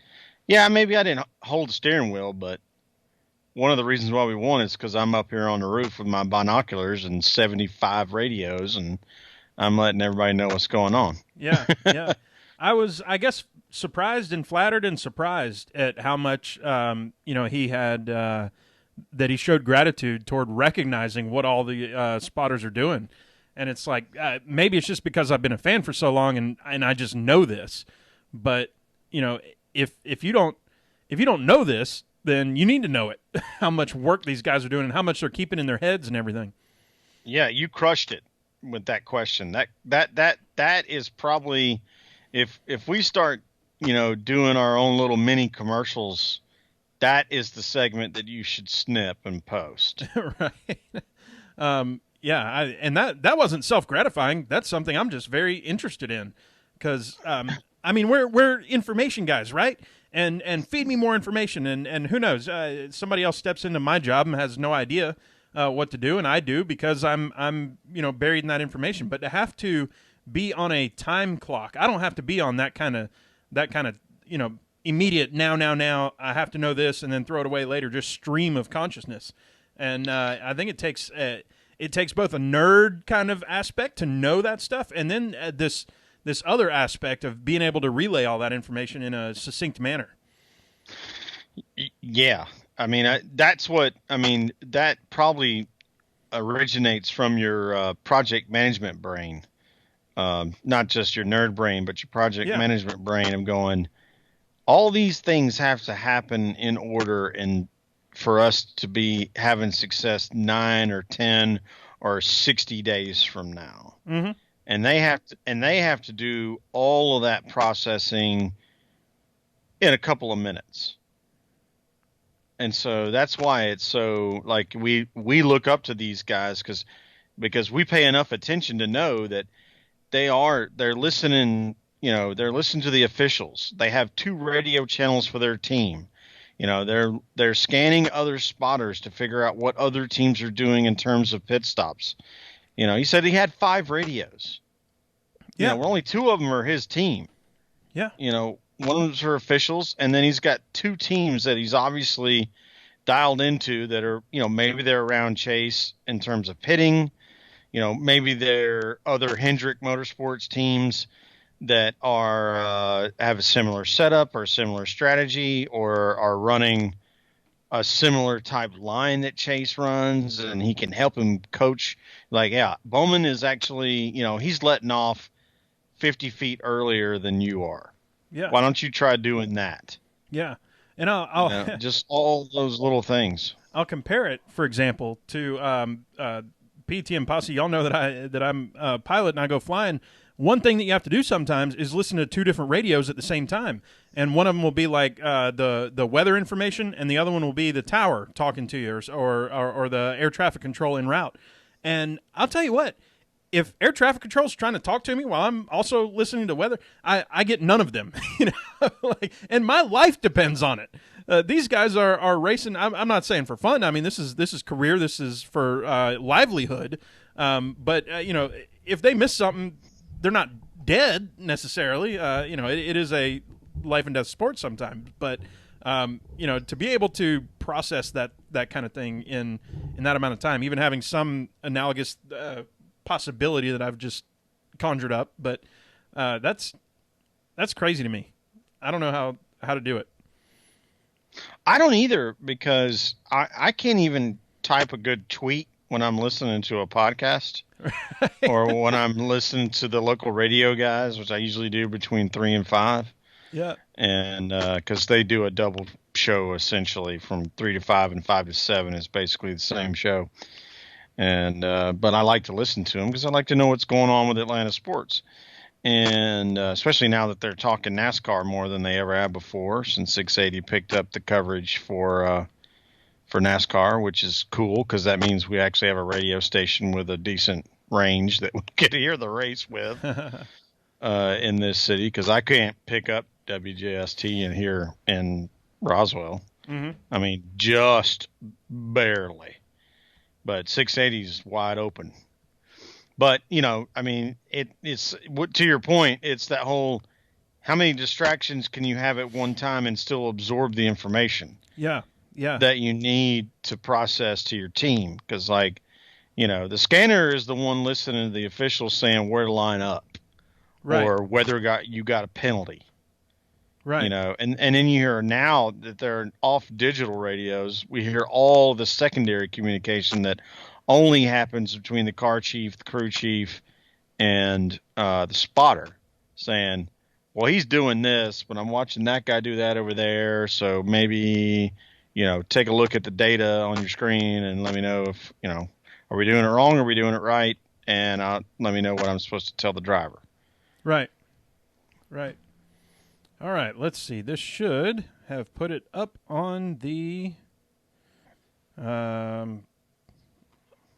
yeah, maybe I didn't hold the steering wheel, but one of the reasons why we won is because I'm up here on the roof with my binoculars and 75 radios, and I'm letting everybody know what's going on. Yeah. I was, I guess, surprised and flattered and surprised at how much, he had, that he showed gratitude toward recognizing what all the spotters are doing. And it's like, maybe it's just because I've been a fan for so long and I just know this. But, you know, if you don't know this, then you need to know it, how much work these guys are doing and how much they're keeping in their heads and everything. Yeah, you crushed it with that question. That is probably, if we start, doing our own little mini commercials, that is the segment that you should snip and post. Right. Yeah, and that wasn't self-gratifying. That's something I'm just very interested in, because I mean, we're information guys, right? And feed me more information, and who knows, somebody else steps into my job and has no idea what to do, and I do, because I'm buried in that information. But to have to be on a time clock, I don't have to be on that kind of immediate now. I have to know this and then throw it away later. Just stream of consciousness, and I think it takes both a nerd kind of aspect to know that stuff, and then this other aspect of being able to relay all that information in a succinct manner. Yeah. I mean, that probably originates from your project management brain. Not just your nerd brain, but your project management brain of going, all these things have to happen in order and for us to be having success 9 or 10 or 60 days from now. Mm-hmm. And they have to do all of that processing in a couple of minutes. And so that's why it's so, like, we look up to these guys because we pay enough attention to know that they're listening, they're listening to the officials. They have 2 radio channels for their team. They're scanning other spotters to figure out what other teams are doing in terms of pit stops. He said he had 5 radios. Yeah. Only 2 of them are his team. Yeah. One of them's for officials, and then he's got 2 teams that he's obviously dialed into that are, maybe they're around Chase in terms of pitting. Maybe they're other Hendrick Motorsports teams that are have a similar setup or similar strategy, or are running a similar type line that Chase runs, and he can help him coach. Like, yeah, Bowman is actually, he's letting off 50 feet earlier than you are. Yeah. Why don't you try doing that? Yeah. And I'll just all those little things. I'll compare it, for example, to PTM Posse. Y'all know that I'm a pilot and I go flying. One thing that you have to do sometimes is listen to 2 different radios at the same time, and one of them will be like the weather information, and the other one will be the tower talking to you, or the air traffic control en route. And I'll tell you what, if air traffic control is trying to talk to me while I'm also listening to weather, I get none of them. And my life depends on it. These guys are racing. I'm not saying for fun. I mean, this is career. This is for livelihood. But if they miss something, they're not dead necessarily. It is a life and death sport sometimes. But to be able to process that kind of thing in that amount of time, even having some analogous possibility that I've just conjured up, but that's crazy to me. I don't know how to do it. I don't either, because I can't even type a good tweet when I'm listening to a podcast. Right. Or when I'm listening to the local radio guys, which I usually do between 3 and 5. Yeah. And because they do a double show essentially from 3 to 5 and 5 to 7 is basically the same show. And but I like to listen to them because I like to know what's going on with Atlanta sports. And especially now that they're talking NASCAR more than they ever have before, since 680 picked up the coverage for NASCAR, which is cool because that means we actually have a radio station with a decent range that we get to hear the race with in this city, because I can't pick up WJST in here in Roswell. Mm-hmm. I mean, just barely. But 680 is wide open. But, I mean, it's to your point, it's that whole, how many distractions can you have at one time and still absorb the information? Yeah. That you need to process to your team. Because, the scanner is the one listening to the officials saying where to line up. Right. Or whether you got a penalty. Right. And then you hear, now that they're off digital radios, we hear all the secondary communication that only happens between the car chief, the crew chief, and the spotter, saying, well, he's doing this, but I'm watching that guy do that over there. So maybe, take a look at the data on your screen and let me know if, Are we doing it wrong? Or are we doing it right? And let me know what I'm supposed to tell the driver. Right. All right, let's see. This should have put it up on the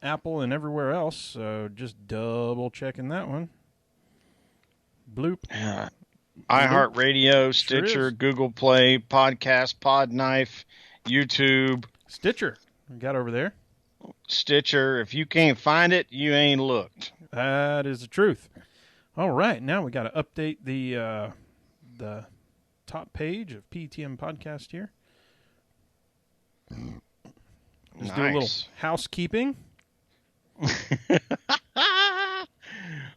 Apple and everywhere else, so just double checking that one. Bloop. Yeah. iHeartRadio, Stitcher, Google Play, Podcast, Podknife, YouTube. Stitcher. We got over there. Stitcher. If you can't find it, you ain't looked. That is the truth. All right, now we got to update the top page of PTM Podcast here. Just do a little housekeeping.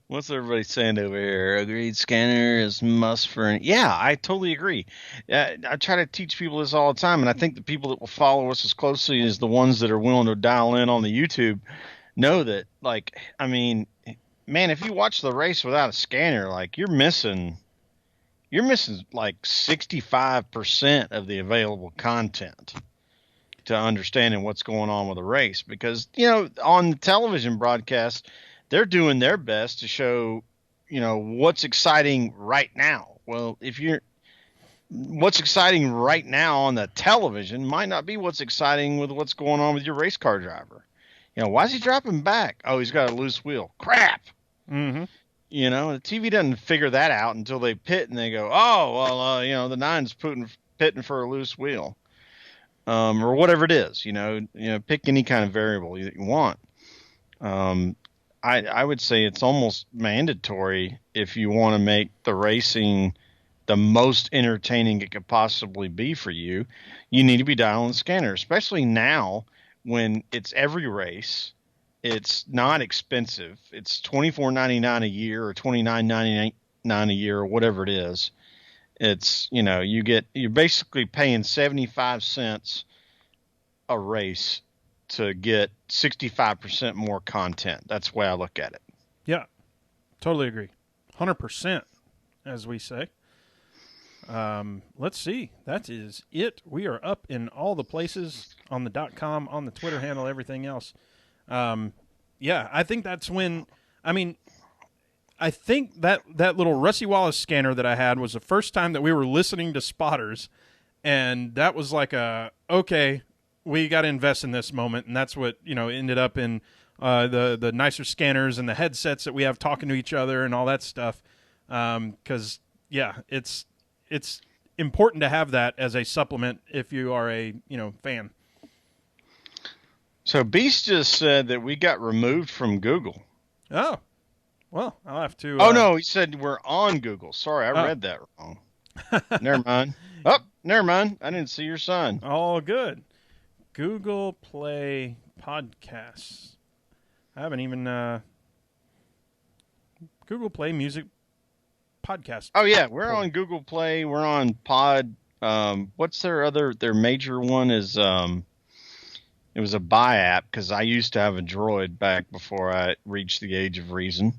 What's everybody saying over here? Agreed, scanner is must for... Yeah, I totally agree. I try to teach people this all the time, and I think the people that will follow us as closely as the ones that are willing to dial in on the YouTube know that, like, I mean, man, if you watch the race without a scanner, like, you're missing like 65% of the available content to understanding what's going on with the race. Because, you know, on the television broadcast, they're doing their best to show, you know, what's exciting right now. Well, what's exciting right now on the television might not be what's exciting with what's going on with your race car driver. You know, why is he dropping back? Oh, he's got a loose wheel. Crap. Mm-hmm. You know, the TV doesn't figure that out until they pit and they go, oh, well, you know, the 9's pitting for a loose wheel. Or whatever it is, you know, pick any kind of variable that you want. I would say it's almost mandatory if you want to make the racing the most entertaining it could possibly be for you. You need to be dialing the scanner, especially now when it's every race. It's not expensive. It's $24.99 a year or $29.99 a year or whatever it is. It's, you know, you're basically paying 75 cents a race to get 65% more content. That's the way I look at it. Yeah, totally agree. 100%, as we say. Let's see. That is it. We are up in all the places on the .com, on the Twitter handle, everything else. Yeah, I think that's when, I mean, I think that little Rusty Wallace scanner that I had was the first time that we were listening to spotters, and that was like okay, we got to invest in this moment, and that's what, you know, ended up in the nicer scanners and the headsets that we have talking to each other and all that stuff. Because yeah, it's important to have that as a supplement if you are a, you know, fan. So Beast just said that we got removed from Google. Oh, well, I'll have to. Oh no, he said we're on Google. Sorry, I read that wrong. Never mind. Oh, never mind. I didn't see your sign. All good. Google Play Podcasts. I haven't even Google Play Music Podcast. Oh yeah, we're on Google Play. We're on Pod. What's their major one is it was a buy app because I used to have a Droid back before I reached the age of reason.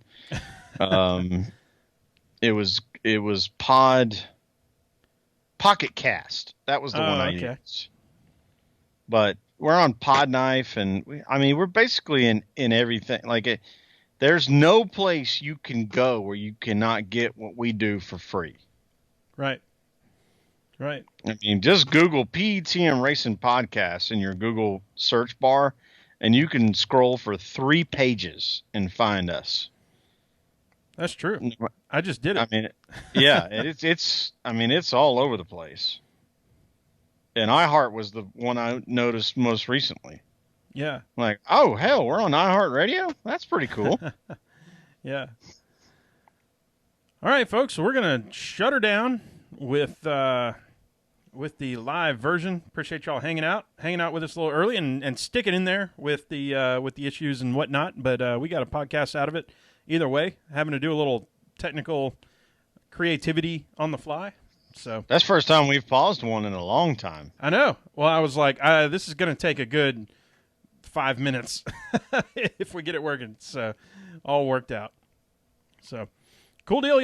It was Pocket Cast. That was the one I used. But we're on Podknife, and we're basically in everything. Like there's no place you can go where you cannot get what we do for free. Right. Right. I mean, just Google PTM Racing Podcast in your Google search bar, and you can scroll for 3 pages and find us. That's true. I just did it. I mean, yeah, it's all over the place. And iHeart was the one I noticed most recently. Yeah. Like, oh, hell, we're on iHeartRadio? That's pretty cool. Yeah. All right, folks, so we're going to shut her down with the live version. Appreciate y'all hanging out with us a little early and sticking in there with the issues and whatnot. But we got a podcast out of it either way, having to do a little technical creativity on the fly. So that's the first time we've paused one in a long time. I know. Well, I was like, this is going to take a good 5 minutes if we get it working. So all worked out. So cool deal.